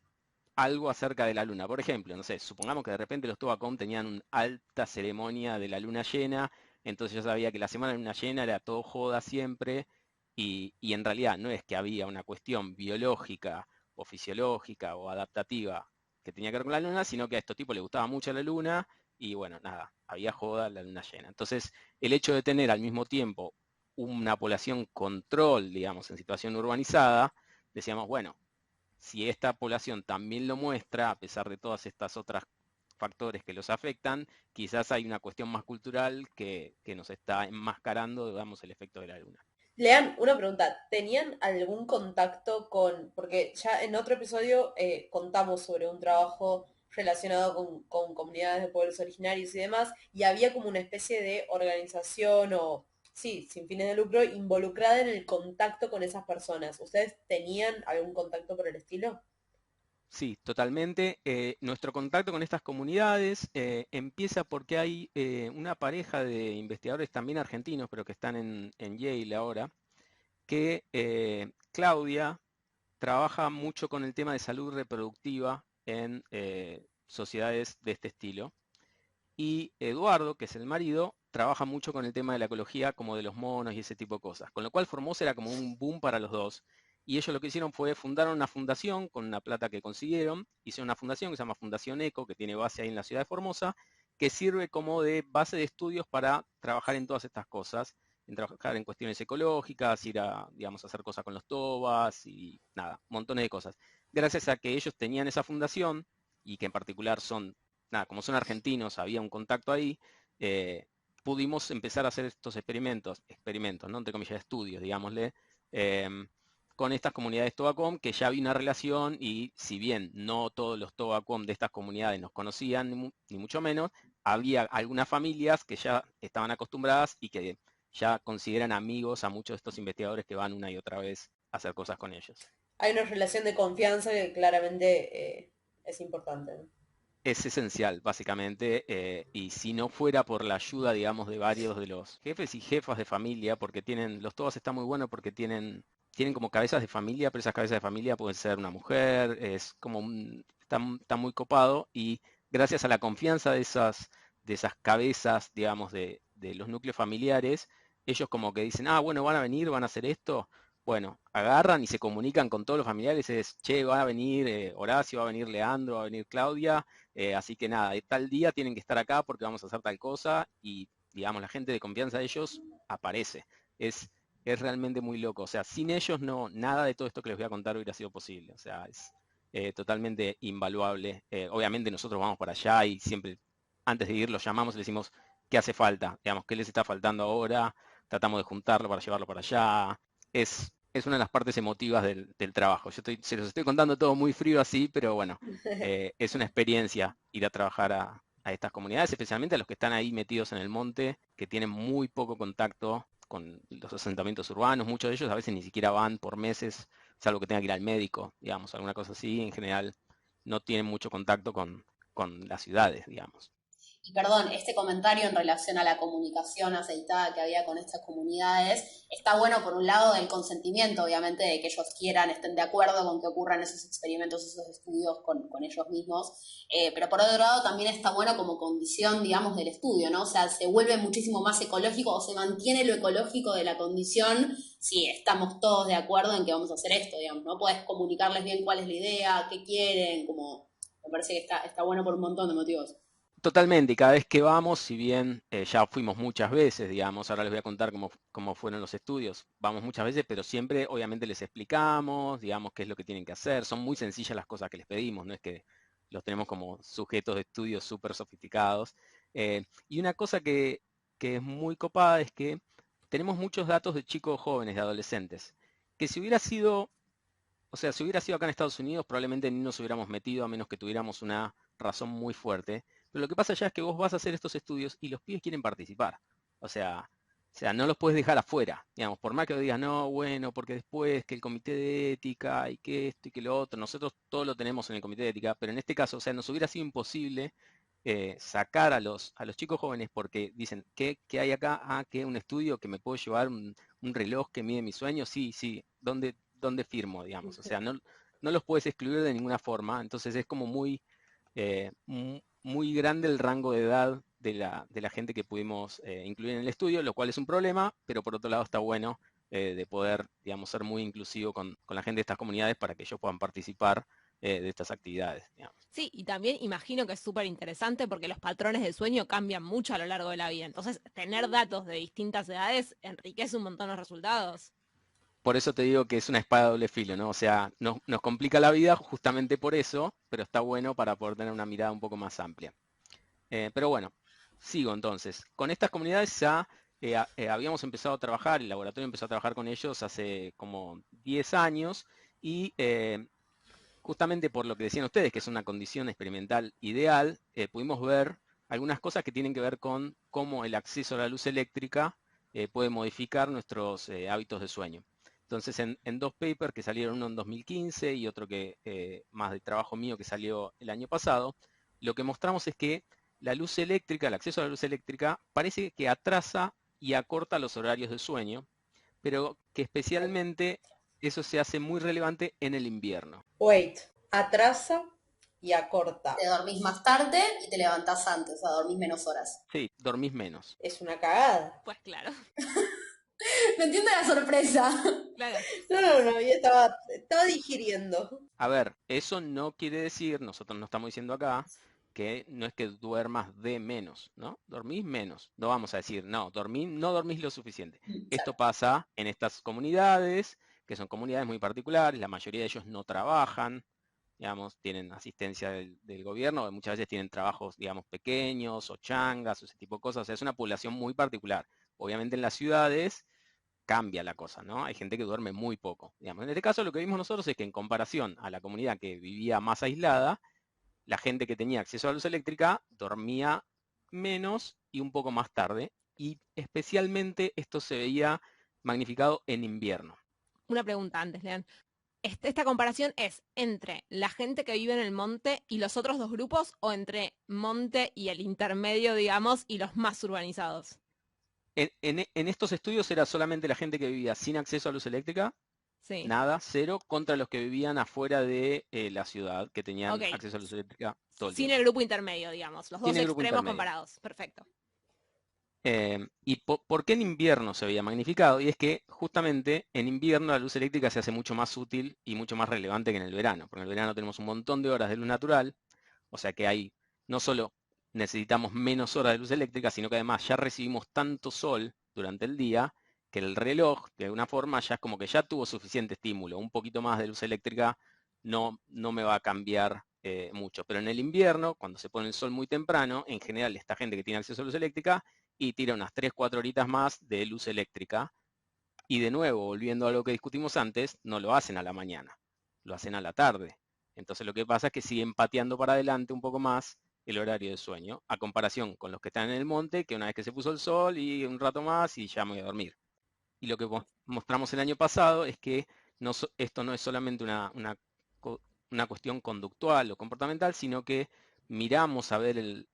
algo acerca de la luna? Por ejemplo, no sé, supongamos que de repente los Tobacón tenían una alta ceremonia de la luna llena, entonces yo sabía que la semana de luna llena era todo joda siempre, y en realidad no es que había una cuestión biológica o fisiológica o adaptativa que tenía que ver con la luna, sino que a estos tipos les gustaba mucho la luna, y bueno, nada, había joda la luna llena. Entonces, el hecho de tener al mismo tiempo una población control, digamos, en situación urbanizada, decíamos, bueno, si esta población también lo muestra, a pesar de todas estas otras factores que los afectan, quizás hay una cuestión más cultural que nos está enmascarando, digamos, el efecto de la luna. Lean, una pregunta, ¿tenían algún contacto con, porque ya en otro episodio contamos sobre un trabajo relacionado con comunidades de pueblos originarios y demás, y había como una especie de organización o, sí, sin fines de lucro, involucrada en el contacto con esas personas? ¿Ustedes tenían algún contacto por el estilo? Sí, totalmente. Nuestro contacto con estas comunidades empieza porque hay una pareja de investigadores también argentinos, pero que están en Yale ahora, que Claudia trabaja mucho con el tema de salud reproductiva en sociedades de este estilo. Y Eduardo, que es el marido, trabaja mucho con el tema de la ecología, como de los monos y ese tipo de cosas. Con lo cual Formosa era como un boom para los dos. Y ellos lo que hicieron fue fundaron una fundación con una plata que consiguieron. Hicieron una fundación que se llama Fundación Eco, que tiene base ahí en la ciudad de Formosa, que sirve como de base de estudios para trabajar en todas estas cosas, en trabajar en cuestiones ecológicas, ir a, digamos, a hacer cosas con los tobas y nada, montones de cosas. Gracias a que ellos tenían esa fundación y que en particular son, nada, como son argentinos, había un contacto ahí, pudimos empezar a hacer estos experimentos, ¿no? Entre comillas, estudios, digámosle, con estas comunidades Tobacom, que ya había una relación y si bien no todos los Tobacom de estas comunidades nos conocían, ni mucho menos, había algunas familias que ya estaban acostumbradas y que ya consideran amigos a muchos de estos investigadores que van una y otra vez a hacer cosas con ellos. Hay una relación de confianza que claramente es importante, ¿no? Es esencial, básicamente, y si no fuera por la ayuda, digamos, de varios de los jefes y jefas de familia, porque los tobas están muy buenos porque tienen como cabezas de familia, pero esas cabezas de familia pueden ser una mujer, es como está muy copado, y gracias a la confianza de esas cabezas, digamos, de los núcleos familiares, ellos como que dicen, bueno, van a venir, van a hacer esto. Bueno, agarran y se comunican con todos los familiares, che, va a venir Horacio, va a venir Leandro, va a venir Claudia, así que nada, tal día tienen que estar acá porque vamos a hacer tal cosa y, digamos, la gente de confianza de ellos aparece. Es realmente muy loco, o sea, sin ellos nada de todo esto que les voy a contar hubiera sido posible, o sea, es totalmente invaluable. Obviamente nosotros vamos para allá y siempre, antes de ir, los llamamos y les decimos qué hace falta, digamos, qué les está faltando ahora, tratamos de juntarlo para llevarlo para allá. Es una de las partes emotivas del trabajo. Se los estoy contando todo muy frío así, pero bueno, es una experiencia ir a trabajar a estas comunidades, especialmente a los que están ahí metidos en el monte, que tienen muy poco contacto con los asentamientos urbanos. Muchos de ellos a veces ni siquiera van por meses, salvo que tengan que ir al médico, digamos, alguna cosa así. En general no tienen mucho contacto con las ciudades, digamos. Y perdón, este comentario en relación a la comunicación aceitada que había con estas comunidades, está bueno por un lado del consentimiento, obviamente, de que ellos quieran, estén de acuerdo con que ocurran esos experimentos, esos estudios con ellos mismos, pero por otro lado también está bueno como condición, digamos, del estudio, ¿no? O sea, se vuelve muchísimo más ecológico o se mantiene lo ecológico de la condición si estamos todos de acuerdo en que vamos a hacer esto, digamos, ¿no? Podés comunicarles bien cuál es la idea, qué quieren, como me parece que está bueno por un montón de motivos. Totalmente, y cada vez que vamos, si bien ya fuimos muchas veces, digamos, ahora les voy a contar cómo fueron los estudios, vamos muchas veces, pero siempre obviamente les explicamos, digamos, qué es lo que tienen que hacer, son muy sencillas las cosas que les pedimos, no es que los tenemos como sujetos de estudios súper sofisticados. Y una cosa que es muy copada es que tenemos muchos datos de chicos jóvenes, de adolescentes, que si hubiera sido, o sea, si hubiera sido acá en Estados Unidos, probablemente ni nos hubiéramos metido a menos que tuviéramos una razón muy fuerte. Pero lo que pasa ya es que vos vas a hacer estos estudios y los pibes quieren participar. O sea, no los puedes dejar afuera. Digamos, por más que digas, no, bueno, porque después que el comité de ética y que esto y que lo otro, nosotros todo lo tenemos en el comité de ética, pero en este caso, o sea, nos hubiera sido imposible sacar a los chicos jóvenes porque dicen, ¿qué hay acá? Que un estudio que me puedo llevar un reloj que mide mis sueños. Sí, ¿dónde firmo, digamos? O sea, no los puedes excluir de ninguna forma. Entonces es como muy muy grande el rango de edad de la gente que pudimos incluir en el estudio, lo cual es un problema, pero por otro lado está bueno de poder, digamos, ser muy inclusivo con la gente de estas comunidades para que ellos puedan participar de estas actividades, digamos. Sí, y también imagino que es súper interesante porque los patrones de sueño cambian mucho a lo largo de la vida. Entonces, tener datos de distintas edades enriquece un montón los resultados. Por eso te digo que es una espada de doble filo, ¿no? O sea, nos complica la vida justamente por eso, pero está bueno para poder tener una mirada un poco más amplia. Pero bueno, sigo entonces. Con estas comunidades ya habíamos empezado a trabajar, el laboratorio empezó a trabajar con ellos hace como 10 años y justamente por lo que decían ustedes, que es una condición experimental ideal, pudimos ver algunas cosas que tienen que ver con cómo el acceso a la luz eléctrica puede modificar nuestros hábitos de sueño. Entonces, en dos papers que salieron, uno en 2015 y otro que más de trabajo mío que salió el año pasado, lo que mostramos es que la luz eléctrica, el acceso a la luz eléctrica, parece que atrasa y acorta los horarios de sueño, pero que especialmente eso se hace muy relevante en el invierno. Wait, ¿atrasa y acorta. Te dormís más tarde y te levantás antes, o sea, dormís menos horas. Sí, dormís menos. Es una cagada. Pues claro, ¿Me entiende la sorpresa? claro. No, yo estaba digiriendo. A ver, eso no quiere decir, nosotros no estamos diciendo acá, que no es que duermas de menos, ¿no? Dormís menos. No vamos a decir, no, no dormís lo suficiente. Esto pasa en estas comunidades, que son comunidades muy particulares, la mayoría de ellos no trabajan, digamos, tienen asistencia del gobierno, muchas veces tienen trabajos, digamos, pequeños o changas o ese tipo de cosas. O sea, es una población muy particular. Obviamente en las ciudades cambia la cosa, ¿no? Hay gente que duerme muy poco. Digamos. En este caso lo que vimos nosotros es que en comparación a la comunidad que vivía más aislada, la gente que tenía acceso a la luz eléctrica dormía menos y un poco más tarde. Y especialmente esto se veía magnificado en invierno. Una pregunta antes, Lean. ¿Esta comparación es entre la gente que vive en el monte y los otros dos grupos o entre monte y el intermedio, digamos, y los más urbanizados? En estos estudios era solamente la gente que vivía sin acceso a luz eléctrica, Sí. nada, cero, contra los que vivían afuera de la ciudad, que tenían Ok. acceso a luz eléctrica todo el Sin tiempo. el grupo intermedio, digamos, los dos Sin el grupo extremos intermedio. comparados. Perfecto. ¿Y por qué en invierno se veía magnificado? Y es que justamente en invierno la luz eléctrica se hace mucho más útil y mucho más relevante que en el verano, porque en el verano tenemos un montón de horas de luz natural, o sea que hay, no solo necesitamos menos horas de luz eléctrica, sino que además ya recibimos tanto sol durante el día que el reloj, de alguna forma, ya es como que ya tuvo suficiente estímulo, un poquito más de luz eléctrica no me va a cambiar mucho. Pero en el invierno, cuando se pone el sol muy temprano, en general esta gente que tiene acceso a luz eléctrica y tira unas 3, 4 horitas más de luz eléctrica. Y de nuevo, volviendo a lo que discutimos antes, no lo hacen a la mañana, lo hacen a la tarde. Entonces lo que pasa es que siguen pateando para adelante un poco más el horario de sueño, a comparación con los que están en el monte, que una vez que se puso el sol y un rato más y ya me voy a dormir. Y lo que mostramos el año pasado es que esto no es solamente una cuestión conductual o comportamental, sino que miramos a ver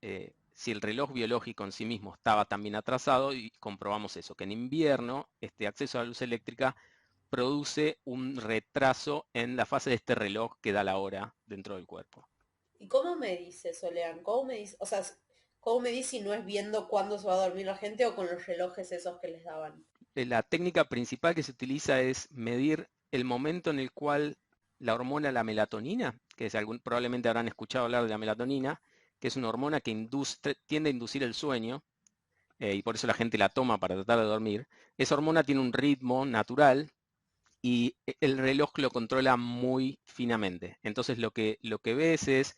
si el reloj biológico en sí mismo estaba también atrasado y comprobamos eso, que en invierno este acceso a la luz eléctrica produce un retraso en la fase de este reloj que da la hora dentro del cuerpo. ¿Y cómo me dice eso, Lean? ¿Cómo me dice? O sea, ¿cómo me dice si no es viendo cuándo se va a dormir la gente o con los relojes esos que les daban? La técnica principal que se utiliza es medir el momento en el cual la hormona, la melatonina, que probablemente habrán escuchado hablar de la melatonina, que es una hormona que tiende a inducir el sueño, y por eso la gente la toma para tratar de dormir. Esa hormona tiene un ritmo natural y el reloj lo controla muy finamente. Entonces lo que ves es,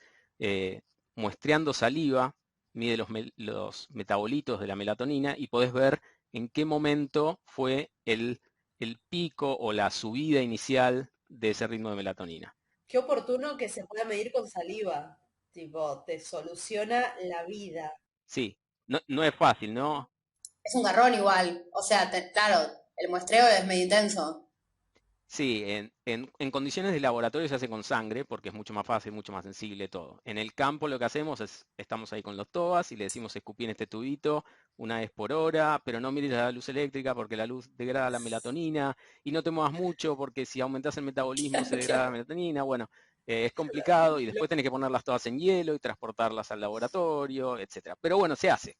muestreando saliva, mide los metabolitos de la melatonina y podés ver en qué momento fue el pico o la subida inicial de ese ritmo de melatonina. Qué oportuno que se pueda medir con saliva. Tipo, te soluciona la vida. Sí, no es fácil, ¿no? Es un garrón igual. O sea, claro, el muestreo es medio intenso. Sí, en condiciones de laboratorio se hace con sangre porque es mucho más fácil, mucho más sensible todo. En el campo lo que hacemos es, estamos ahí con los TOBAS y le decimos escupí en este tubito una vez por hora, pero no mires a la luz eléctrica porque la luz degrada la melatonina y no te muevas mucho porque si aumentas el metabolismo se degrada la melatonina. Bueno, es complicado y después tenés que ponerlas todas en hielo y transportarlas al laboratorio, etcétera. Pero bueno, se hace.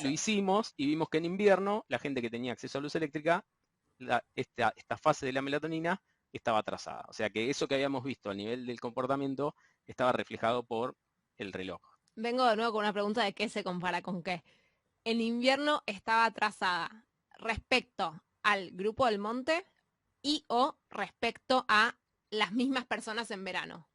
Lo hicimos y vimos que en invierno la gente que tenía acceso a luz eléctrica esta fase de la melatonina estaba atrasada. O sea que eso que habíamos visto a nivel del comportamiento estaba reflejado por el reloj. Vengo de nuevo con una pregunta de qué se compara con qué. En invierno estaba atrasada respecto al grupo del monte y o respecto a las mismas personas en verano.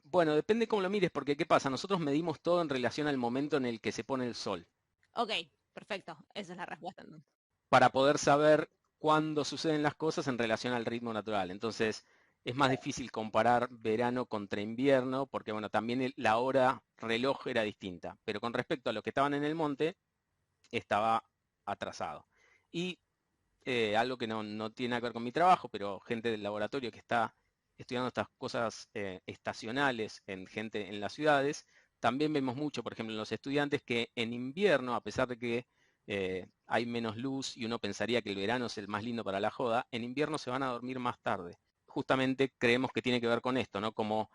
Bueno, depende cómo lo mires, porque ¿qué pasa? Nosotros medimos todo en relación al momento en el que se pone el sol. Ok, perfecto. Esa es la respuesta entonces. Para poder saber cuándo suceden las cosas en relación al ritmo natural. Entonces, es más difícil comparar verano contra invierno, porque bueno, también la hora reloj era distinta. Pero con respecto a los que estaban en el monte, estaba atrasado. Y algo que no tiene nada que ver con mi trabajo, pero gente del laboratorio que está estudiando estas cosas estacionales en gente en las ciudades, también vemos mucho, por ejemplo, en los estudiantes que en invierno, a pesar de que hay menos luz y uno pensaría que el verano es el más lindo para la joda, en invierno se van a dormir más tarde. Justamente creemos que tiene que ver con esto, ¿no? Como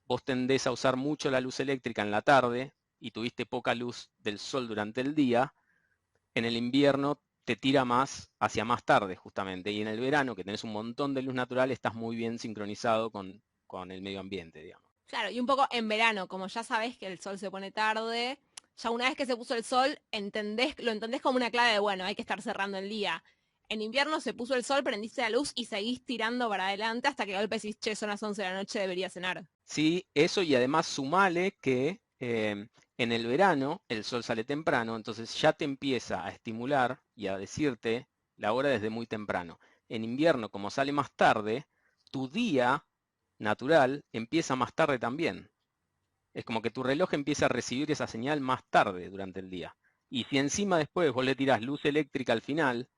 vos tendés a usar mucho la luz eléctrica en la tarde y tuviste poca luz del sol durante el día, en el invierno te tira más hacia más tarde justamente, y en el verano, que tenés un montón de luz natural, estás muy bien sincronizado con el medio ambiente, digamos. Claro, y un poco en verano, como ya sabés que el sol se pone tarde, ya una vez que se puso el sol, lo entendés como una clave de, bueno, hay que estar cerrando el día. En invierno se puso el sol, prendiste la luz y seguís tirando para adelante hasta que de golpe decís, che, son las 11 de la noche, debería cenar. Sí, eso, y además sumale que en el verano el sol sale temprano, entonces ya te empieza a estimular y a decirte la hora desde muy temprano. En invierno, como sale más tarde, tu día natural empieza más tarde también. Es como que tu reloj empieza a recibir esa señal más tarde durante el día. Y si encima después vos le tirás luz eléctrica al final,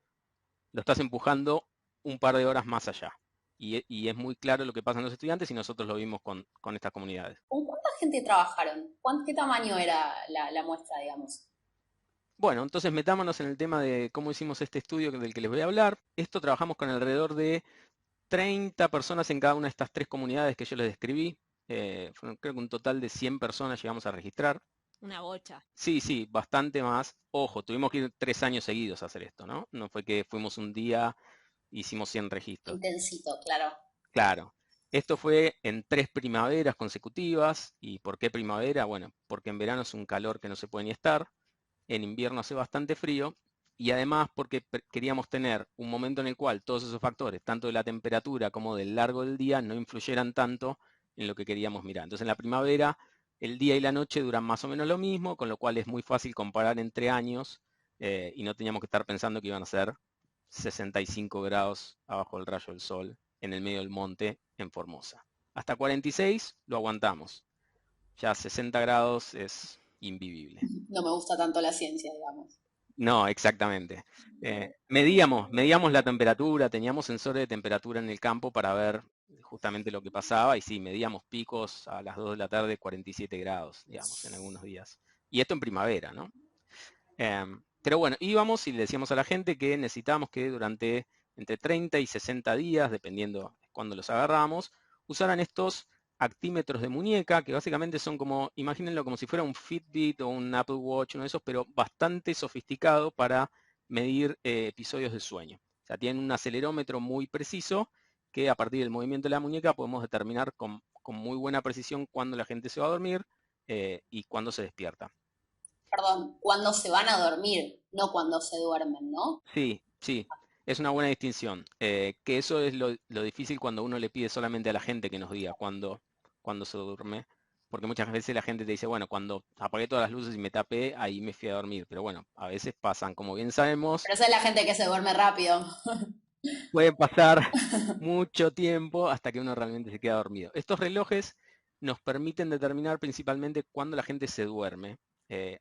lo estás empujando un par de horas más allá. Y es muy claro lo que pasa en los estudiantes, y nosotros lo vimos con estas comunidades. ¿Con cuánta gente trabajaron? ¿Qué tamaño era la muestra, digamos? Bueno, entonces metámonos en el tema de cómo hicimos este estudio del que les voy a hablar. Esto trabajamos con alrededor de 30 personas en cada una de estas 3 comunidades que yo les describí. Fueron, creo que un total de 100 personas llegamos a registrar. Una bocha. Sí, sí, bastante más. Ojo, tuvimos que ir 3 años seguidos a hacer esto, ¿no? No fue que fuimos un día, hicimos 100 registros. Intensito, claro. Claro. Esto fue en 3 primaveras consecutivas. ¿Y por qué primavera? Bueno, porque en verano es un calor que no se puede ni estar. En invierno hace bastante frío. Y además porque queríamos tener un momento en el cual todos esos factores, tanto de la temperatura como del largo del día, no influyeran tanto en lo que queríamos mirar. Entonces en la primavera el día y la noche duran más o menos lo mismo, con lo cual es muy fácil comparar entre años, y no teníamos que estar pensando que iban a ser 65 grados abajo del rayo del sol en el medio del monte en Formosa. Hasta 46 lo aguantamos. Ya 60 grados es invivible. No me gusta tanto la ciencia, digamos. No, exactamente. Medíamos la temperatura, teníamos sensores de temperatura en el campo para ver justamente lo que pasaba, y sí, medíamos picos a las 2 de la tarde, 47 grados, digamos, en algunos días. Y esto en primavera, ¿no? Pero bueno, íbamos y le decíamos a la gente que necesitábamos que durante entre 30 y 60 días, dependiendo de cuándo los agarramos, usaran estos actímetros de muñeca, que básicamente son como, imagínenlo como si fuera un Fitbit o un Apple Watch, uno de esos, pero bastante sofisticado para medir episodios de sueño. O sea, tienen un acelerómetro muy preciso que a partir del movimiento de la muñeca podemos determinar con muy buena precisión cuándo la gente se va a dormir y cuándo se despierta. Perdón, cuando se van a dormir, no cuando se duermen, ¿no? Sí, sí, es una buena distinción. Que eso es lo difícil cuando uno le pide solamente a la gente que nos diga cuándo se duerme. Porque muchas veces la gente te dice, bueno, cuando apagué todas las luces y me tapé, ahí me fui a dormir. Pero bueno, a veces pasan, como bien sabemos, Pero esa es la gente que se duerme rápido. puede pasar mucho tiempo hasta que uno realmente se queda dormido. Estos relojes nos permiten determinar principalmente cuándo la gente se duerme.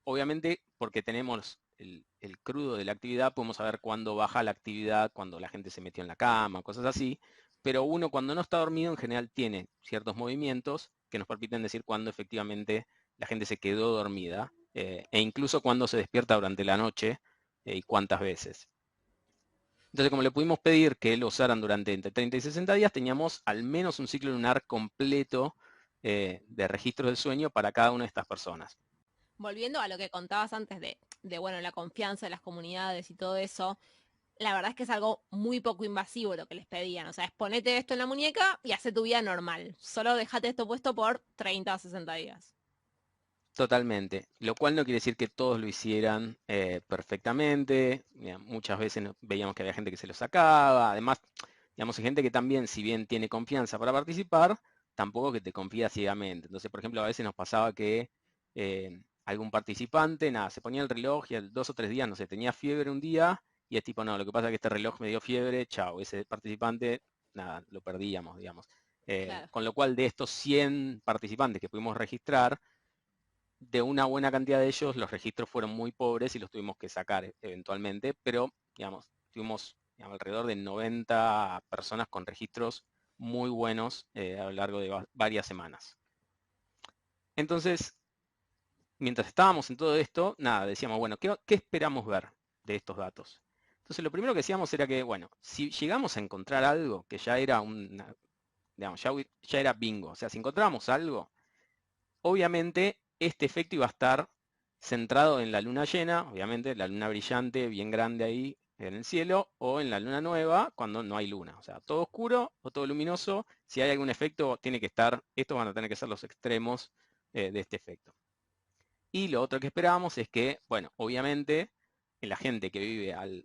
Obviamente, porque tenemos el crudo de la actividad, podemos saber cuándo baja la actividad, cuando la gente se metió en la cama, cosas así. Pero uno cuando no está dormido en general tiene ciertos movimientos que nos permiten decir cuándo efectivamente la gente se quedó dormida, e incluso cuándo se despierta durante la noche, y cuántas veces. Entonces, como le pudimos pedir que lo usaran durante entre 30 y 60 días, teníamos al menos un ciclo lunar completo de registros del sueño para cada una de estas personas. Volviendo a lo que contabas antes bueno, la confianza de las comunidades y todo eso, la verdad es que es algo muy poco invasivo lo que les pedían. O sea, es ponete esto en la muñeca y hace tu vida normal. Solo dejate esto puesto por 30 o 60 días. Totalmente, lo cual no quiere decir que todos lo hicieran perfectamente. Mira, muchas veces veíamos que había gente que se lo sacaba. Además, digamos, hay gente que también, si bien tiene confianza para participar, tampoco que te confía ciegamente. Entonces, por ejemplo, a veces nos pasaba que algún participante, nada, se ponía el reloj y a 2 o 3 días, no sé, tenía fiebre un día, y es tipo, no, lo que pasa es que este reloj me dio fiebre, chao, ese participante, nada, lo perdíamos, digamos. Claro. Con lo cual, de estos 100 participantes que pudimos registrar, de una buena cantidad de ellos los registros fueron muy pobres y los tuvimos que sacar eventualmente, pero digamos, tuvimos alrededor de 90 personas con registros muy buenos a lo largo de varias semanas. Entonces, mientras estábamos en todo esto, nada, decíamos, bueno, ¿qué esperamos ver de estos datos? Entonces, lo primero que decíamos era que, bueno, si llegamos a encontrar algo que ya era digamos, ya era bingo, o sea, si encontramos algo, obviamente este efecto iba a estar centrado en la luna llena, obviamente la luna brillante bien grande ahí en el cielo, o en la luna nueva cuando no hay luna. O sea, todo oscuro o todo luminoso. Si hay algún efecto, tiene que estar, estos van a tener que ser los extremos de este efecto. Y lo otro que esperábamos es que, bueno, obviamente la gente que vive en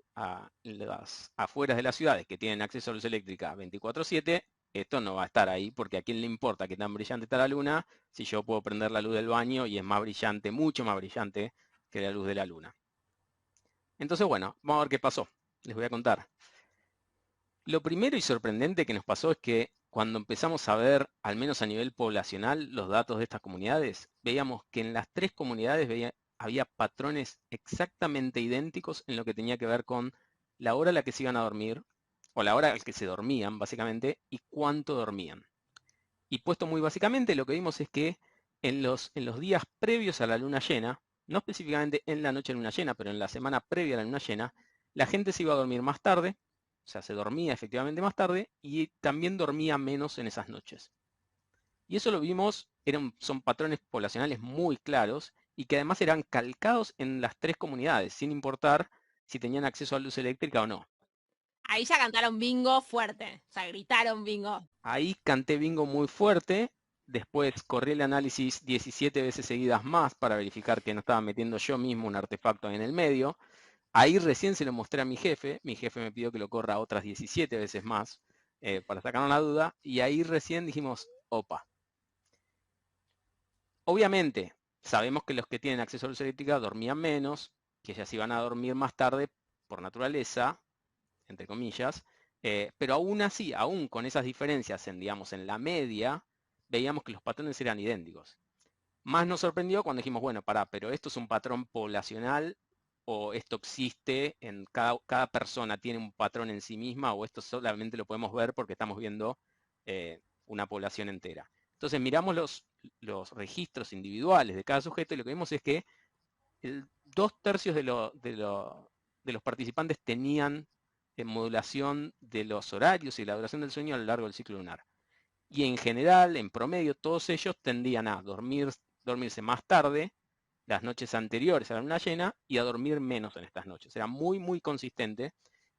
las afueras de las ciudades que tienen acceso a luz eléctrica 24/7, esto no va a estar ahí porque a quién le importa qué tan brillante está la luna si yo puedo prender la luz del baño y es más brillante, mucho más brillante que la luz de la luna. Entonces, bueno, vamos a ver qué pasó. Les voy a contar. Lo primero y sorprendente que nos pasó es que cuando empezamos a ver, al menos a nivel poblacional, los datos de estas comunidades, veíamos que en las 3 comunidades había patrones exactamente idénticos en lo que tenía que ver con la hora a la que se iban a dormir, o la hora a la que se dormían, básicamente, y cuánto dormían. Y puesto muy básicamente, lo que vimos es que en los días previos a la luna llena, no específicamente en la noche de luna llena, pero en la semana previa a la luna llena, la gente se iba a dormir más tarde, o sea, se dormía efectivamente más tarde y también dormía menos en esas noches. Y eso lo vimos, son patrones poblacionales muy claros y que además eran calcados en las 3 comunidades, sin importar si tenían acceso a luz eléctrica o no. Ahí ya cantaron bingo fuerte, o sea, gritaron bingo. Ahí canté bingo muy fuerte, después corrí el análisis 17 veces seguidas más para verificar que no estaba metiendo yo mismo un artefacto en el medio. Ahí recién se lo mostré a mi jefe me pidió que lo corra otras 17 veces más para sacar una duda, y ahí recién dijimos, opa. Obviamente, sabemos que los que tienen acceso a luz eléctrica dormían menos, que ya se iban a dormir más tarde por naturaleza, entre comillas, pero aún así, aún con esas diferencias digamos, en la media, veíamos que los patrones eran idénticos. Más nos sorprendió cuando dijimos, bueno, pero esto es un patrón poblacional o esto existe en cada persona tiene un patrón en sí misma o esto solamente lo podemos ver porque estamos viendo una población entera. Entonces miramos los registros individuales de cada sujeto y lo que vimos es que 2/3 de los participantes tenían modulación de los horarios y la duración del sueño a lo largo del ciclo lunar. Y en general, en promedio, todos ellos tendían a dormirse más tarde, las noches anteriores a la luna llena, y a dormir menos en estas noches. Era muy, muy consistente.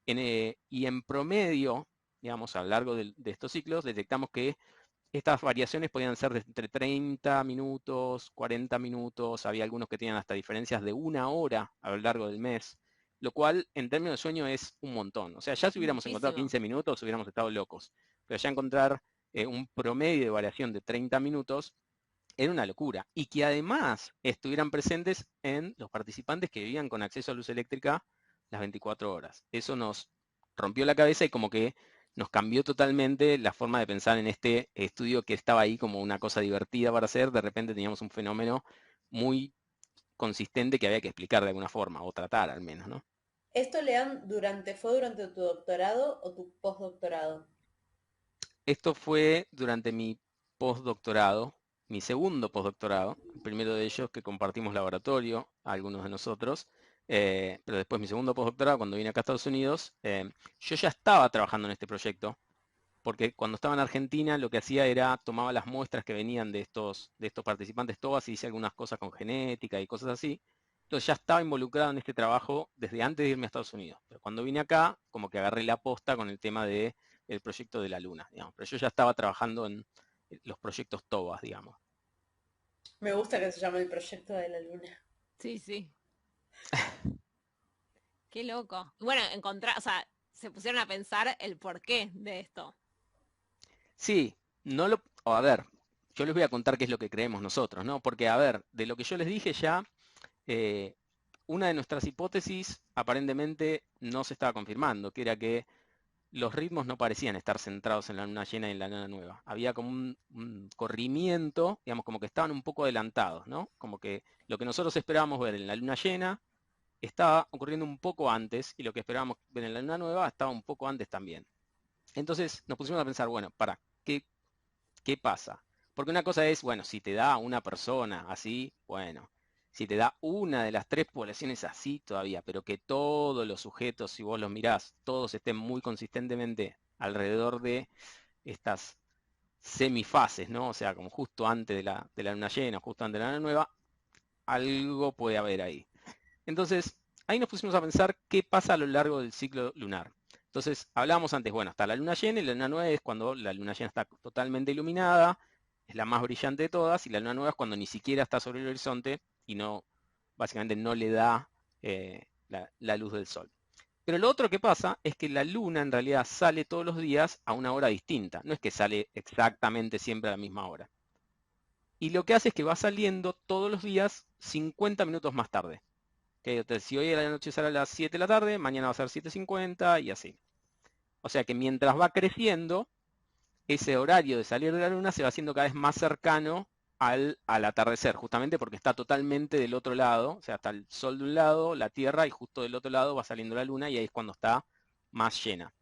Y en promedio, digamos, a lo largo de estos ciclos, detectamos que estas variaciones podían ser de entre 30 minutos, 40 minutos, había algunos que tenían hasta diferencias de 1 hora a lo largo del mes, lo cual en términos de sueño es un montón. O sea, ya si hubiéramos encontrado 15 minutos hubiéramos estado locos, pero ya encontrar un promedio de variación de 30 minutos era una locura. Y que además estuvieran presentes en los participantes que vivían con acceso a luz eléctrica las 24 horas. Eso nos rompió la cabeza y como que nos cambió totalmente la forma de pensar en este estudio que estaba ahí como una cosa divertida para hacer. De repente teníamos un fenómeno muy consistente que había que explicar de alguna forma, o tratar al menos, ¿no? ¿Esto, Lean, fue durante tu doctorado o tu postdoctorado? Esto fue durante mi postdoctorado, mi segundo postdoctorado, el primero de ellos que compartimos laboratorio, algunos de nosotros, pero después mi segundo postdoctorado, cuando vine acá a Estados Unidos, yo ya estaba trabajando en este proyecto, porque cuando estaba en Argentina lo que hacía era tomaba las muestras que venían de estos participantes todas y hice algunas cosas con genética y cosas así. Entonces ya estaba involucrado en este trabajo desde antes de irme a Estados Unidos. Pero cuando vine acá, como que agarré la posta con el tema del proyecto de la Luna, digamos. Pero yo ya estaba trabajando en los proyectos TOBAS, digamos. Me gusta que se llame el proyecto de la luna. Sí, sí. Qué loco. Bueno, o sea, se pusieron a pensar el porqué de esto. Sí, a ver, yo les voy a contar qué es lo que creemos nosotros, ¿no? Porque, a ver, de lo que yo les dije ya, una de nuestras hipótesis aparentemente no se estaba confirmando, que era que los ritmos no parecían estar centrados en la luna llena y en la luna nueva. Había como un corrimiento, digamos, como que estaban un poco adelantados, ¿no? Como que lo que nosotros esperábamos ver en la luna llena estaba ocurriendo un poco antes y lo que esperábamos ver en la luna nueva estaba un poco antes también. Entonces nos pusimos a pensar, bueno, ¿qué pasa? Porque una cosa es, bueno, si te da una persona así, bueno, si te da una de las 3 poblaciones así todavía, pero que todos los sujetos, si vos los mirás, todos estén muy consistentemente alrededor de estas semifases, ¿no? O sea, como justo antes de la luna llena, justo antes de la luna nueva, algo puede haber ahí. Entonces, ahí nos pusimos a pensar qué pasa a lo largo del ciclo lunar. Entonces, hablábamos antes, bueno, está la luna llena y la luna nueva es cuando la luna llena está totalmente iluminada, es la más brillante de todas, y la luna nueva es cuando ni siquiera está sobre el horizonte y no, básicamente no le da la luz del sol. Pero lo otro que pasa es que la luna en realidad sale todos los días a una hora distinta, no es que sale exactamente siempre a la misma hora. Y lo que hace es que va saliendo todos los días 50 minutos más tarde. Entonces, si hoy a la noche sale a las 7 de la tarde, mañana va a ser 7:50 y así. O sea que mientras va creciendo, ese horario de salir de la luna se va haciendo cada vez más cercano al atardecer, justamente porque está totalmente del otro lado, o sea, está el sol de un lado, la Tierra, y justo del otro lado va saliendo la luna y ahí es cuando está más llena.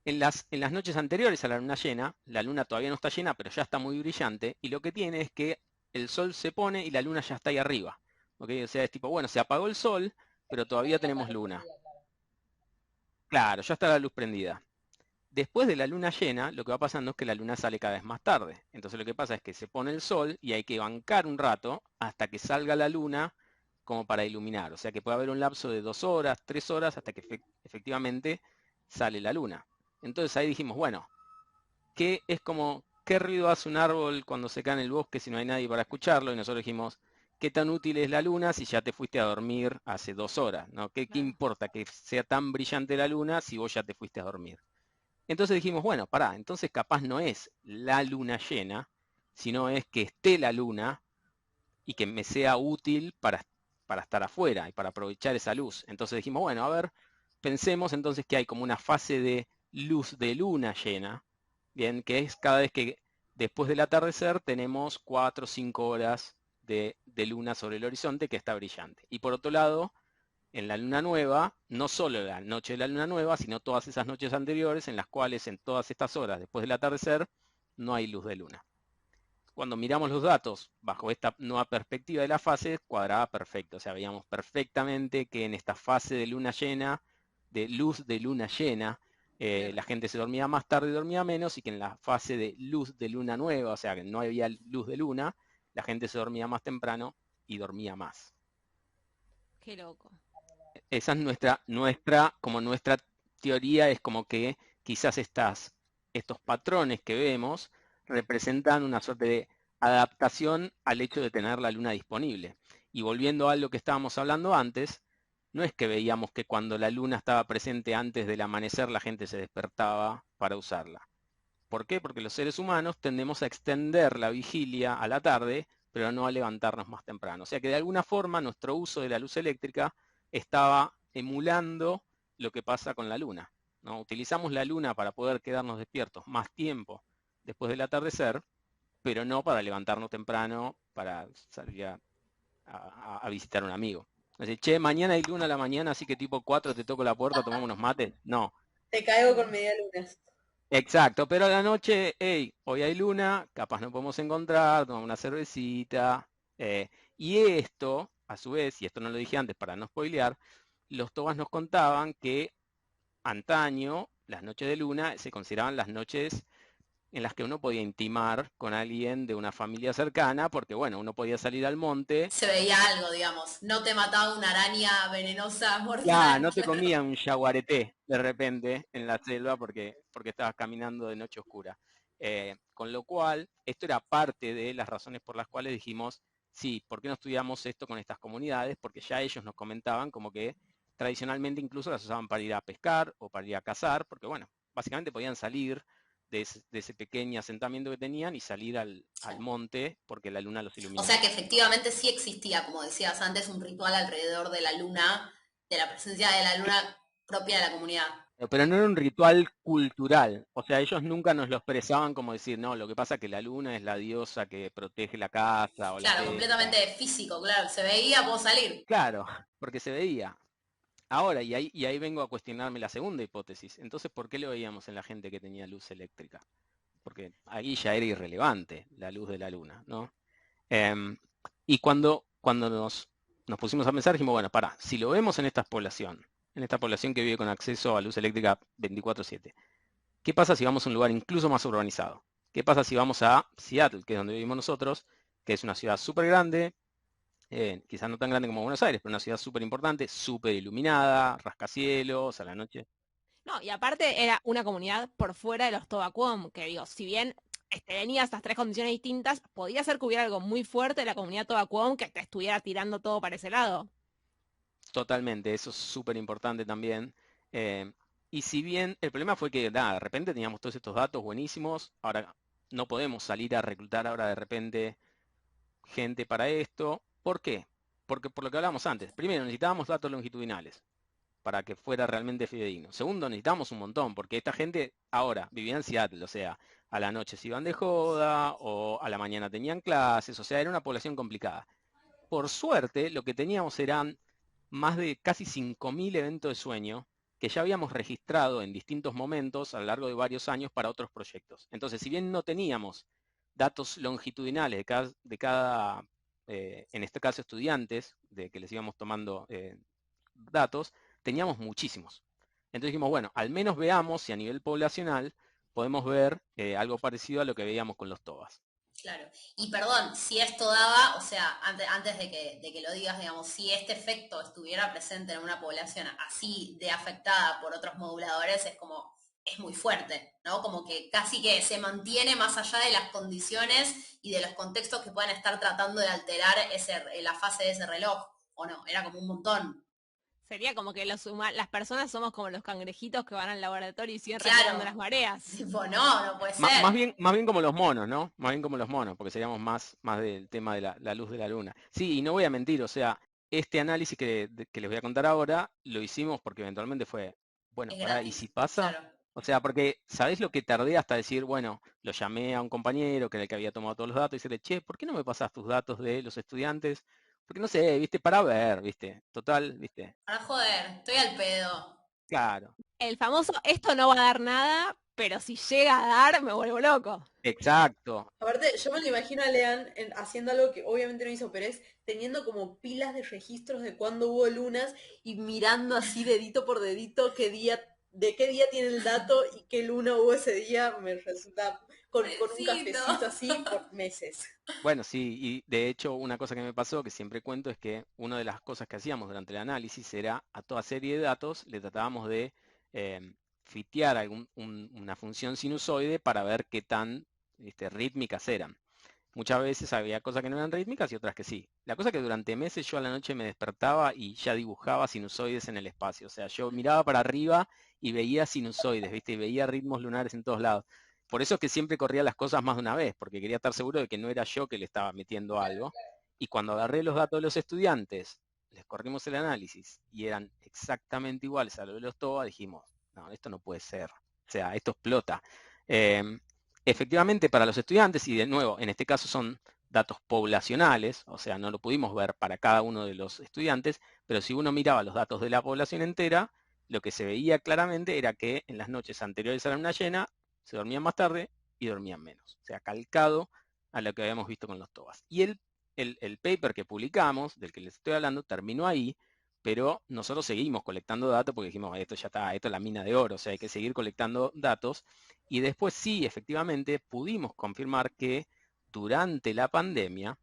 En las noches anteriores a la luna llena, la luna todavía no está llena, pero ya está muy brillante, y lo que tiene es que el sol se pone y la luna ya está ahí arriba. ¿Okay? O sea, es tipo, bueno, se apagó el sol, pero todavía tenemos luna. Claro, ya está la luz prendida. Después de la luna llena, lo que va pasando es que la luna sale cada vez más tarde. Entonces lo que pasa es que se pone el sol y hay que bancar un rato hasta que salga la luna como para iluminar. O sea que puede haber un lapso de 2 horas, 3 horas, hasta que efectivamente sale la luna. Entonces ahí dijimos, bueno, ¿qué ruido hace un árbol cuando se cae en el bosque si no hay nadie para escucharlo? Y nosotros dijimos, ¿qué tan útil es la luna si ya te fuiste a dormir hace 2 horas? ¿No? ¿Qué importa que sea tan brillante la luna si vos ya te fuiste a dormir? Entonces dijimos, bueno, pará, entonces capaz no es la luna llena, sino es que esté la luna y que me sea útil para estar afuera y para aprovechar esa luz. Entonces dijimos, bueno, a ver, pensemos entonces que hay como una fase de luz de luna llena, bien, que es cada vez que después del atardecer tenemos 4 o 5 horas de luna sobre el horizonte que está brillante. Y por otro lado, en la luna nueva, no solo la noche de la luna nueva, sino todas esas noches anteriores en las cuales en todas estas horas después del atardecer no hay luz de luna. Cuando miramos los datos bajo esta nueva perspectiva de la fase, cuadraba perfecto. O sea, veíamos perfectamente que en esta fase de luna llena, de luz de luna llena, la gente se dormía más tarde y dormía menos, y que en la fase de luz de luna nueva, o sea, que no había luz de luna, la gente se dormía más temprano y dormía más. Qué loco. Esa es nuestra teoría, es como que quizás estos patrones que vemos representan una suerte de adaptación al hecho de tener la luna disponible. Y volviendo a lo que estábamos hablando antes, no es que veíamos que cuando la luna estaba presente antes del amanecer la gente se despertaba para usarla. ¿Por qué? Porque los seres humanos tendemos a extender la vigilia a la tarde, pero no a levantarnos más temprano. O sea que de alguna forma nuestro uso de la luz eléctrica estaba emulando lo que pasa con la luna, ¿no? Utilizamos la luna para poder quedarnos despiertos más tiempo después del atardecer, pero no para levantarnos temprano para salir a visitar a un amigo. Entonces, che, mañana hay luna a la mañana, así que tipo 4 te toco la puerta, tomamos unos mates. No. Te caigo con media luna. Exacto, pero a la noche, hey, hoy hay luna, capaz nos podemos encontrar, tomamos una cervecita. Y esto, a su vez, y esto no lo dije antes para no spoilear, los tobas nos contaban que antaño las noches de luna se consideraban las noches en las que uno podía intimar con alguien de una familia cercana, porque bueno, uno podía salir al monte. Se veía algo, digamos. No te mataba una araña venenosa mortal. Ya, no te comía un yaguareté de repente en la selva porque estabas caminando de noche oscura. Con lo cual, esto era parte de las razones por las cuales dijimos, sí, ¿por qué no estudiamos esto con estas comunidades? Porque ya ellos nos comentaban como que tradicionalmente incluso las usaban para ir a pescar o para ir a cazar, porque bueno, básicamente podían salir de ese pequeño asentamiento que tenían y salir al monte porque la luna los iluminaba. O sea que efectivamente sí existía, como decías antes, un ritual alrededor de la luna, de la presencia de la luna propia de la comunidad. Pero no era un ritual cultural, o sea, ellos nunca nos lo expresaban como decir, no, lo que pasa es que la luna es la diosa que protege la casa. O claro, la completamente físico, claro, se veía, puedo salir. Claro, porque se veía. Ahora, y ahí vengo a cuestionarme la segunda hipótesis. Entonces, ¿por qué lo veíamos en la gente que tenía luz eléctrica? Porque ahí ya era irrelevante la luz de la luna, ¿no? Y cuando nos pusimos a pensar, dijimos, bueno, pará, si lo vemos en esta población que vive con acceso a luz eléctrica 24/7, ¿Qué pasa si vamos a un lugar incluso más urbanizado? ¿Qué pasa si vamos a Seattle, que es donde vivimos nosotros, que es una ciudad súper grande, quizás no tan grande como Buenos Aires, pero una ciudad súper importante, súper iluminada, rascacielos, a la noche? No, y aparte era una comunidad por fuera de los Tobacuom, que digo, si bien venía estas tres condiciones distintas, podía ser que hubiera algo muy fuerte de la comunidad Tobacuom que te estuviera tirando todo para ese lado. Totalmente, eso es súper importante también. Eh, y si bien el problema fue que, nada, de repente teníamos todos estos datos buenísimos, ahora no podemos salir a reclutar ahora de repente gente para esto. ¿Por qué? Porque por lo que hablábamos antes, primero necesitábamos datos longitudinales para que fuera realmente fidedigno. Segundo, necesitamos un montón, porque esta gente ahora vivía en Seattle, o sea, a la noche se iban de joda o a la mañana tenían clases, o sea, era una población complicada. Por suerte, lo que teníamos eran más de casi 5.000 eventos de sueño que ya habíamos registrado en distintos momentos a lo largo de varios años para otros proyectos. Entonces, si bien no teníamos datos longitudinales en este caso estudiantes, de que les íbamos tomando datos, teníamos muchísimos. Entonces dijimos, bueno, al menos veamos si a nivel poblacional podemos ver algo parecido a lo que veíamos con los TOBAs. Claro. Y perdón, si esto daba, o sea, antes de que lo digas, digamos, si este efecto estuviera presente en una población así de afectada por otros moduladores, es como, es muy fuerte, ¿no? Como que casi que se mantiene más allá de las condiciones y de los contextos que puedan estar tratando de alterar la fase de ese reloj, ¿o no? Era como un montón. Sería como que las personas somos como los cangrejitos que van al laboratorio y siguen Claro. remedando las mareas. Tipo, no puede ser. Más bien como los monos, ¿no? Más bien como los monos, porque seríamos más del tema de la luz de la luna. Sí, y no voy a mentir, o sea, este análisis que les voy a contar ahora, lo hicimos porque eventualmente fue, bueno, Es pará, ¿y gratis, si pasa? claro. O sea, porque, ¿sabés lo que tardé hasta decir, bueno, lo llamé a un compañero que era el que había tomado todos los datos y decirle, che, ¿por qué no me pasas tus datos de los estudiantes? Porque no sé, viste, para ver, viste, total, viste, Para joder, estoy al pedo. claro. El famoso, esto no va a dar nada, pero si llega a dar, me vuelvo loco. Exacto. Aparte, yo me lo imagino a Lean haciendo algo que obviamente no hizo, pero es teniendo como pilas de registros de cuándo hubo lunas y mirando así dedito por dedito de qué día tiene el dato y qué luna hubo ese día. Me resulta con un cafecito así por meses. Bueno, sí, y de hecho una cosa que me pasó, que siempre cuento, es que una de las cosas que hacíamos durante el análisis era a toda serie de datos le tratábamos de fitear una función sinusoide para ver qué tan rítmicas eran. Muchas veces había cosas que no eran rítmicas y otras que sí. La cosa es que durante meses yo a la noche me despertaba y ya dibujaba sinusoides en el espacio. O sea, yo miraba para arriba y veía sinusoides, ¿viste? Y veía ritmos lunares en todos lados. Por eso es que siempre corría las cosas más de una vez, porque quería estar seguro de que no era yo que le estaba metiendo algo. Y cuando agarré los datos de los estudiantes, les corrimos el análisis y eran exactamente iguales a lo de los TOBA, dijimos, no, esto no puede ser. O sea, esto explota. Efectivamente, para los estudiantes, y de nuevo, en este caso son datos poblacionales, o sea, no lo pudimos ver para cada uno de los estudiantes, pero si uno miraba los datos de la población entera, lo que se veía claramente era que en las noches anteriores a la luna llena se dormían más tarde y dormían menos. O sea, calcado a lo que habíamos visto con los TOBAs. Y el paper que publicamos, del que les estoy hablando, terminó ahí, pero nosotros seguimos colectando datos porque dijimos, esto ya está, esto es la mina de oro, o sea, hay que seguir colectando datos. Y después sí, efectivamente, pudimos confirmar que durante la pandemia,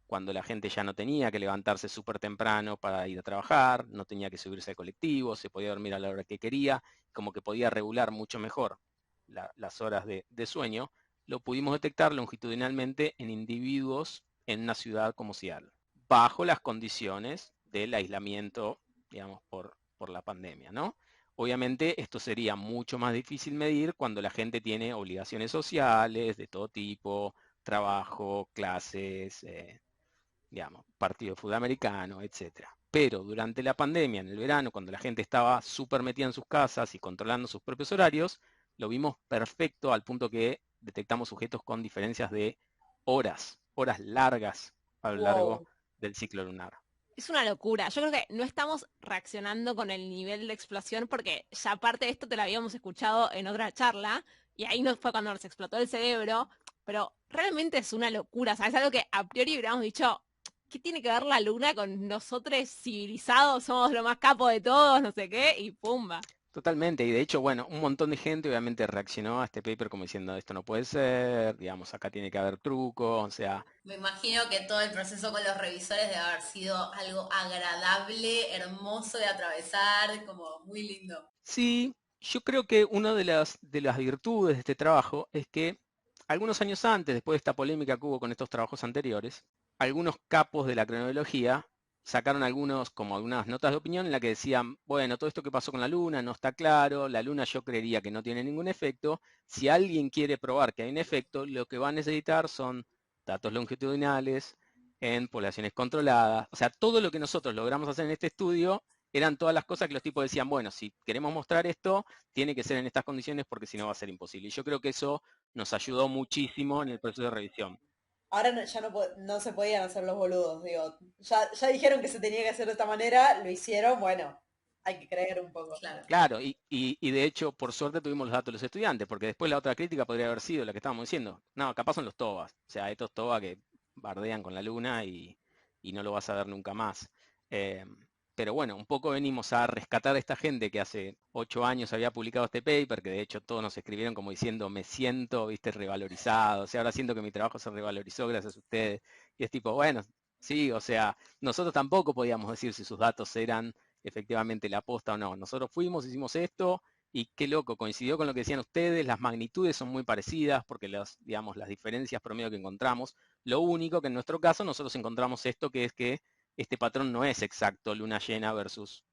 cuando la gente ya no tenía que levantarse súper temprano para ir a trabajar, no tenía que subirse al colectivo, se podía dormir a la hora que quería, como que podía regular mucho mejor las horas de sueño, lo pudimos detectar longitudinalmente en individuos en una ciudad como Seattle, bajo las condiciones del aislamiento, digamos, por la pandemia, ¿no? Obviamente esto sería mucho más difícil medir cuando la gente tiene obligaciones sociales de todo tipo, trabajo, clases, digamos, partido de fútbol americano, etcétera. Pero durante la pandemia, en el verano, cuando la gente estaba súper metida en sus casas y controlando sus propios horarios, lo vimos perfecto al punto que detectamos sujetos con diferencias de horas largas a lo largo del ciclo lunar. Es una locura. Yo creo que no estamos reaccionando con el nivel de explosión porque ya aparte de esto te lo habíamos escuchado en otra charla y ahí no fue cuando nos explotó el cerebro, pero realmente es una locura. O sea, es algo que a priori hubiéramos dicho, ¿qué tiene que ver la luna con nosotros civilizados? Somos lo más capo de todos, no sé qué, y pumba. Totalmente, y de hecho, bueno, un montón de gente obviamente reaccionó a este paper como diciendo, esto no puede ser, digamos, acá tiene que haber truco, o sea, Me imagino que todo el proceso con los revisores debe haber sido algo agradable, hermoso de atravesar, como muy lindo. sí, yo creo que una de las virtudes de este trabajo es que algunos años antes, después de esta polémica que hubo con estos trabajos anteriores, algunos capos de la cronología sacaron como algunas notas de opinión en la que decían, bueno, todo esto que pasó con la Luna no está claro, la Luna yo creería que no tiene ningún efecto, si alguien quiere probar que hay un efecto, lo que va a necesitar son datos longitudinales en poblaciones controladas, o sea, todo lo que nosotros logramos hacer en este estudio eran todas las cosas que los tipos decían, bueno, si queremos mostrar esto, tiene que ser en estas condiciones porque si no va a ser imposible. Y yo creo que eso nos ayudó muchísimo en el proceso de revisión. Ahora ya no se podían hacer los boludos, digo. Ya dijeron que se tenía que hacer de esta manera, lo hicieron, bueno, hay que creer un poco. Claro. Claro, y de hecho, por suerte tuvimos los datos de los estudiantes, porque después la otra crítica podría haber sido la que estábamos diciendo. No, capaz son los tobas. O sea, estos tobas que bardean con la luna y no lo vas a ver nunca más. Eh, pero bueno, un poco venimos a rescatar a esta gente que hace 8 años había publicado este paper, que de hecho todos nos escribieron como diciendo, me siento, viste, revalorizado. O sea, ahora siento que mi trabajo se revalorizó gracias a ustedes. Y es tipo, bueno, sí, o sea, nosotros tampoco podíamos decir si sus datos eran efectivamente la aposta o no. Nosotros fuimos, hicimos esto y qué loco, coincidió con lo que decían ustedes, las magnitudes son muy parecidas porque digamos, las diferencias promedio que encontramos. Lo único que en nuestro caso nosotros encontramos esto, que es que este patrón no es exacto, luna llena versus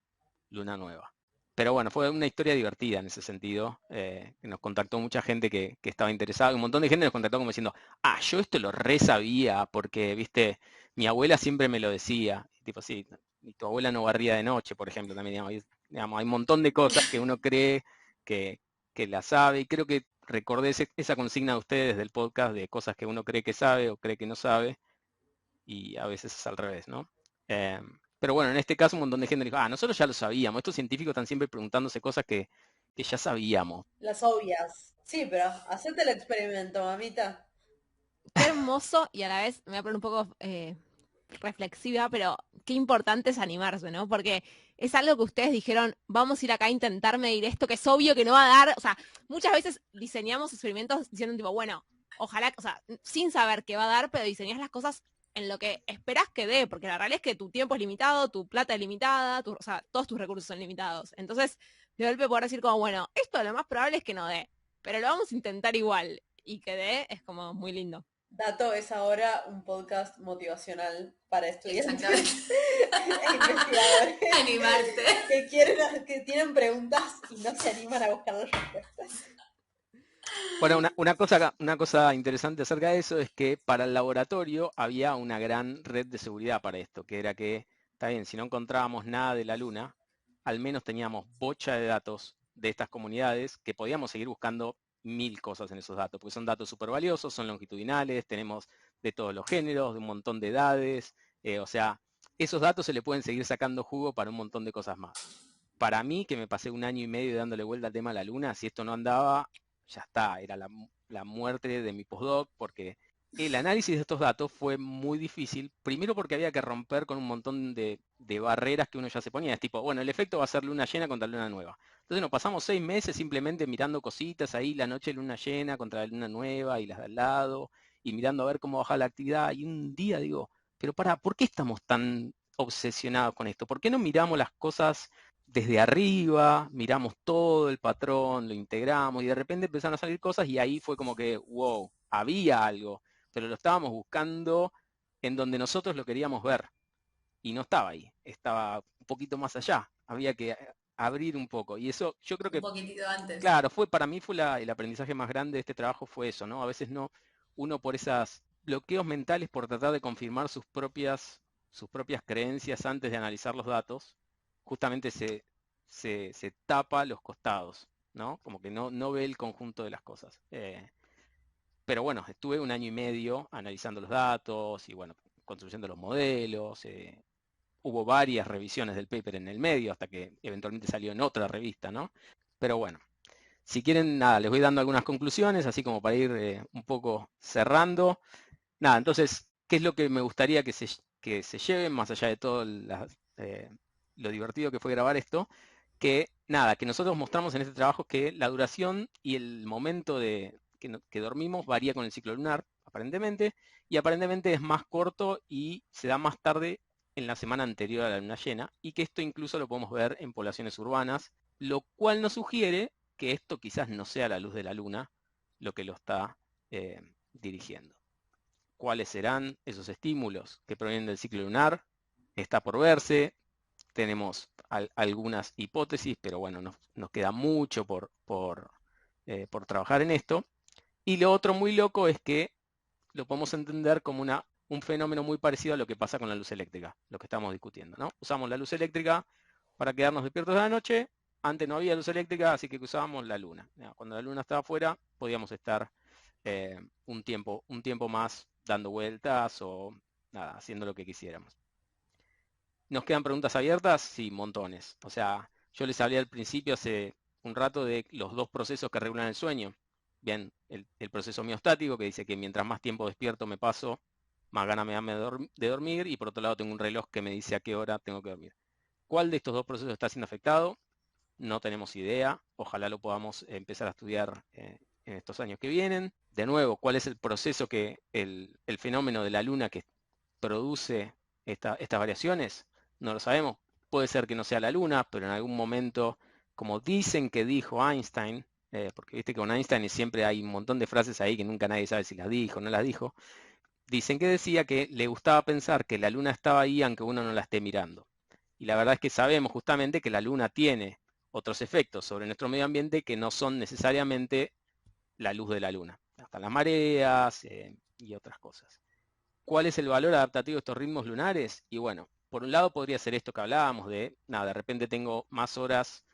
luna nueva. Pero bueno, fue una historia divertida en ese sentido, que nos contactó mucha gente que estaba interesada, un montón de gente nos contactó como diciendo, yo esto lo re sabía, porque, viste, mi abuela siempre me lo decía, y tipo, sí, y tu abuela no barría de noche, por ejemplo, también, digamos, hay un montón de cosas que uno cree que, que la sabe, y creo que recordé esa consigna de ustedes del podcast de cosas que uno cree que sabe o cree que no sabe, y a veces es al revés, ¿no? Pero bueno, en este caso un montón de gente dijo, nosotros ya lo sabíamos, estos científicos están siempre preguntándose cosas que ya sabíamos. Las obvias. Sí, pero hacete el experimento, mamita. Qué hermoso y a la vez me voy a poner un poco reflexiva, pero qué importante es animarse, ¿no? Porque es algo que ustedes dijeron, vamos a ir acá a intentar medir esto, que es obvio que no va a dar, o sea, muchas veces diseñamos experimentos diciendo tipo, bueno, ojalá, o sea, sin saber qué va a dar, pero diseñas las cosas en lo que esperas que dé, porque la realidad es que tu tiempo es limitado, tu plata es limitada, o sea, todos tus recursos son limitados. Entonces, de golpe poder decir como, bueno, esto lo más probable es que no dé, pero lo vamos a intentar igual, y que dé es como muy lindo. Dato es ahora un podcast motivacional para estudiantes Exactamente. e investigadores Animarse. que tienen preguntas y no se animan a buscar las respuestas. Bueno, una cosa interesante acerca de eso es que para el laboratorio había una gran red de seguridad para esto, que era que, está bien, si no encontrábamos nada de la Luna, al menos teníamos bocha de datos de estas comunidades que podíamos seguir buscando 1000 cosas en esos datos, porque son datos súper valiosos, son longitudinales, tenemos de todos los géneros, de un montón de edades, o sea, esos datos se le pueden seguir sacando jugo para un montón de cosas más. Para mí, que me pasé 1 año y medio dándole vuelta al tema de la Luna, si esto no andaba, ya está, era la muerte de mi postdoc, porque el análisis de estos datos fue muy difícil, primero porque había que romper con un montón de barreras que uno ya se ponía, es tipo, bueno, el efecto va a ser luna llena contra luna nueva. Entonces nos pasamos 6 meses simplemente mirando cositas ahí, la noche de luna llena contra la luna nueva y las de al lado, y mirando a ver cómo baja la actividad, y un día digo, pero ¿por qué estamos tan obsesionados con esto? ¿Por qué no miramos las cosas desde arriba, miramos todo el patrón, lo integramos y de repente empezaron a salir cosas y ahí fue como que, wow, había algo, pero lo estábamos buscando en donde nosotros lo queríamos ver y no estaba ahí, estaba un poquito más allá, había que abrir un poco y eso yo creo Un que, poquitito antes. claro, para mí fue el aprendizaje más grande de este trabajo fue eso, ¿no? A veces no, uno por esos bloqueos mentales por tratar de confirmar sus propias creencias antes de analizar los datos, justamente se tapa los costados, ¿no? Como que no ve el conjunto de las cosas. Pero bueno, estuve 1 año y medio analizando los datos y bueno, construyendo los modelos. Hubo varias revisiones del paper en el medio hasta que eventualmente salió en otra revista, ¿no? Pero bueno, si quieren, nada, les voy dando algunas conclusiones, así como para ir un poco cerrando. Nada, entonces, ¿qué es lo que me gustaría que se lleven, más allá de todo lo divertido que fue grabar esto? que nada, que nosotros mostramos en este trabajo que la duración y el momento que dormimos varía con el ciclo lunar, aparentemente, y aparentemente es más corto y se da más tarde en la semana anterior a la luna llena, y que esto incluso lo podemos ver en poblaciones urbanas, lo cual nos sugiere que esto quizás no sea la luz de la luna lo que lo está dirigiendo. ¿Cuáles serán esos estímulos que provienen del ciclo lunar? Está por verse. Tenemos algunas hipótesis, pero bueno, nos queda mucho por trabajar en esto. Y lo otro muy loco es que lo podemos entender como un fenómeno muy parecido a lo que pasa con la luz eléctrica, lo que estamos discutiendo, ¿no? Usamos la luz eléctrica para quedarnos despiertos de la noche. Antes no había luz eléctrica, así que usábamos la luna. Cuando la luna estaba afuera, podíamos estar un tiempo más dando vueltas o nada, haciendo lo que quisiéramos. ¿Nos quedan preguntas abiertas? Sí, montones. O sea, yo les hablé al principio hace un rato de los dos procesos que regulan el sueño. Bien, el proceso miostático, que dice que mientras más tiempo despierto me paso, más ganas me da de dormir, y por otro lado tengo un reloj que me dice a qué hora tengo que dormir. ¿Cuál de estos dos procesos está siendo afectado? No tenemos idea. Ojalá lo podamos empezar a estudiar en estos años que vienen. De nuevo, ¿cuál es el proceso el fenómeno de la luna que produce estas variaciones? No lo sabemos. Puede ser que no sea la luna, pero en algún momento, como dicen que dijo Einstein, porque viste que con Einstein siempre hay un montón de frases ahí que nunca nadie sabe si las dijo o no las dijo, dicen que decía que le gustaba pensar que la luna estaba ahí aunque uno no la esté mirando. Y la verdad es que sabemos justamente que la luna tiene otros efectos sobre nuestro medio ambiente que no son necesariamente la luz de la luna. Hasta las mareas y otras cosas. ¿Cuál es el valor adaptativo de estos ritmos lunares? Y bueno, por un lado podría ser esto que hablábamos de repente tengo más horas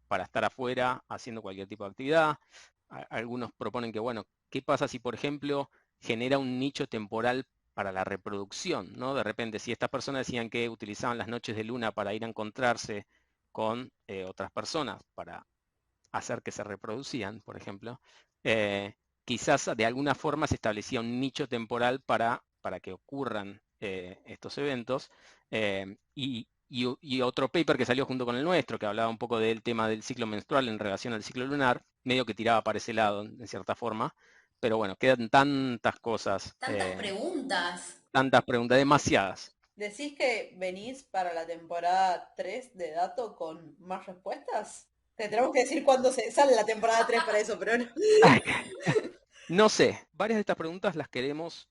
para estar afuera haciendo cualquier tipo de actividad. Algunos proponen que, bueno, ¿qué pasa si, por ejemplo, genera un nicho temporal para la reproducción, ¿no? De repente, si estas personas decían que utilizaban las noches de luna para ir a encontrarse con otras personas, para hacer que se reproducían, por ejemplo, quizás de alguna forma se establecía un nicho temporal para que ocurran estos eventos. Y otro paper que salió junto con el nuestro, que hablaba un poco del tema del ciclo menstrual en relación al ciclo lunar, medio que tiraba para ese lado, en cierta forma. Pero bueno, quedan tantas cosas. Tantas preguntas, demasiadas. ¿Decís que venís para la temporada 3 de Dato con más respuestas? Te tenemos que decir cuándo sale la temporada 3 para eso, pero no. No sé, varias de estas preguntas las queremos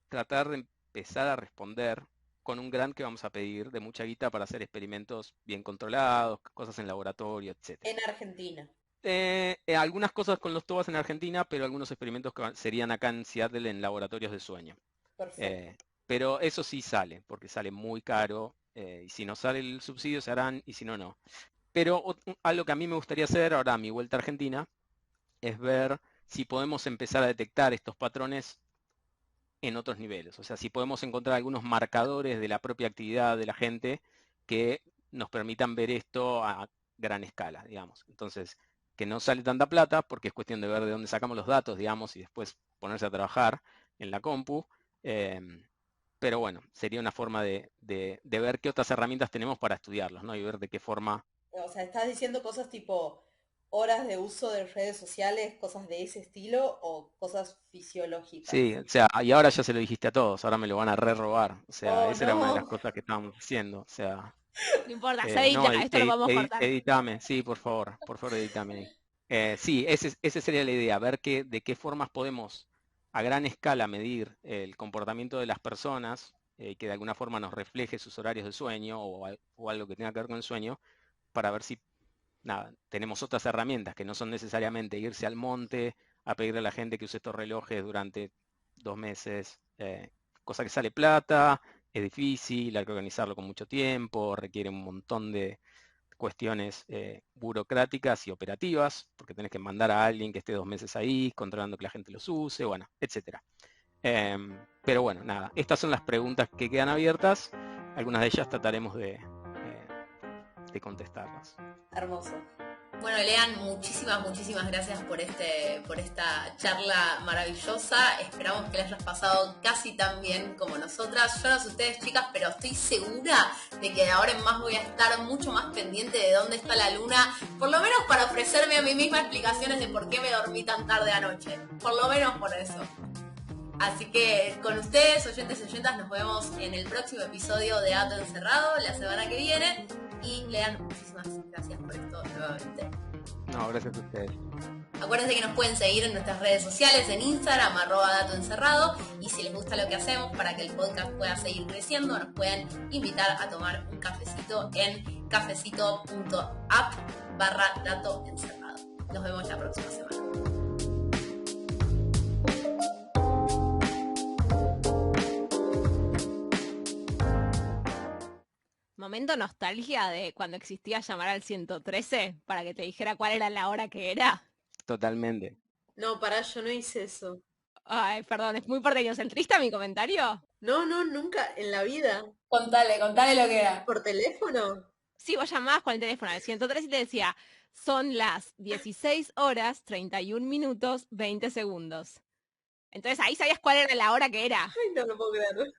tratar de empezar a responder con un grant que vamos a pedir de mucha guita para hacer experimentos bien controlados, cosas en laboratorio, etc. En Argentina. Algunas cosas con los TOBAs en Argentina, pero algunos experimentos que serían acá en Seattle en laboratorios de sueño. Perfecto. Pero eso sí sale, porque sale muy caro, y si no sale el subsidio se harán, y si no, no. Pero algo que a mí me gustaría hacer ahora a mi vuelta a Argentina es ver si podemos empezar a detectar estos patrones en otros niveles. O sea, si podemos encontrar algunos marcadores de la propia actividad de la gente que nos permitan ver esto a gran escala, digamos. Entonces, que no sale tanta plata, porque es cuestión de ver de dónde sacamos los datos, digamos, y después ponerse a trabajar en la compu. Pero bueno, sería una forma de ver qué otras herramientas tenemos para estudiarlos, ¿no? Y ver de qué forma. O sea, ¿estás diciendo cosas tipo horas de uso de redes sociales, cosas de ese estilo o cosas fisiológicas? Sí, o sea, y ahora ya se lo dijiste a todos, ahora me lo van a re-robar. O sea, esa era una de las cosas que estábamos haciendo. O sea, No importa, se edita, esto lo vamos a cortar. Editame, sí, por favor editame. Sí, esa sería la idea, ver de qué formas podemos a gran escala medir el comportamiento de las personas, que de alguna forma nos refleje sus horarios de sueño o algo que tenga que ver con el sueño, para ver si tenemos otras herramientas que no son necesariamente irse al monte a pedirle a la gente que use estos relojes durante 2 meses, cosa que sale plata, es difícil, hay que organizarlo con mucho tiempo, requiere un montón de cuestiones burocráticas y operativas, porque tenés que mandar a alguien que esté 2 meses ahí, controlando que la gente los use, bueno, etcétera. Pero bueno, nada, estas son las preguntas que quedan abiertas, algunas de ellas trataremos de contestarlas. Hermoso. Bueno, Lean, muchísimas gracias por esta charla maravillosa. Esperamos que la hayas pasado casi tan bien como nosotras. Yo no sé ustedes, chicas, pero estoy segura de que de ahora en más voy a estar mucho más pendiente de dónde está la luna, por lo menos para ofrecerme a mí misma explicaciones de por qué me dormí tan tarde anoche. Por lo menos por eso. Así que con ustedes, oyentes y oyentas, nos vemos en el próximo episodio de Dato Encerrado la semana que viene. Y Lean, muchísimas gracias por esto nuevamente. No, gracias a ustedes. Acuérdense que nos pueden seguir en nuestras redes sociales, en Instagram, /datoencerrado, y si les gusta lo que hacemos para que el podcast pueda seguir creciendo, nos pueden invitar a tomar un cafecito en cafecito.app/datoencerrado. Nos vemos la próxima semana. Momento nostalgia de cuando existía llamar al 113 para que te dijera cuál era la hora que era. Totalmente. No, pará, yo no hice eso. Ay, perdón, es muy porteñocentrista mi comentario. No, nunca en la vida. Contale lo que era. ¿Por teléfono? Sí, vos llamabas con el teléfono al 103 y te decía, son las 16 horas, 31 minutos, 20 segundos. Entonces ahí sabías cuál era la hora que era. Ay, no lo puedo creer.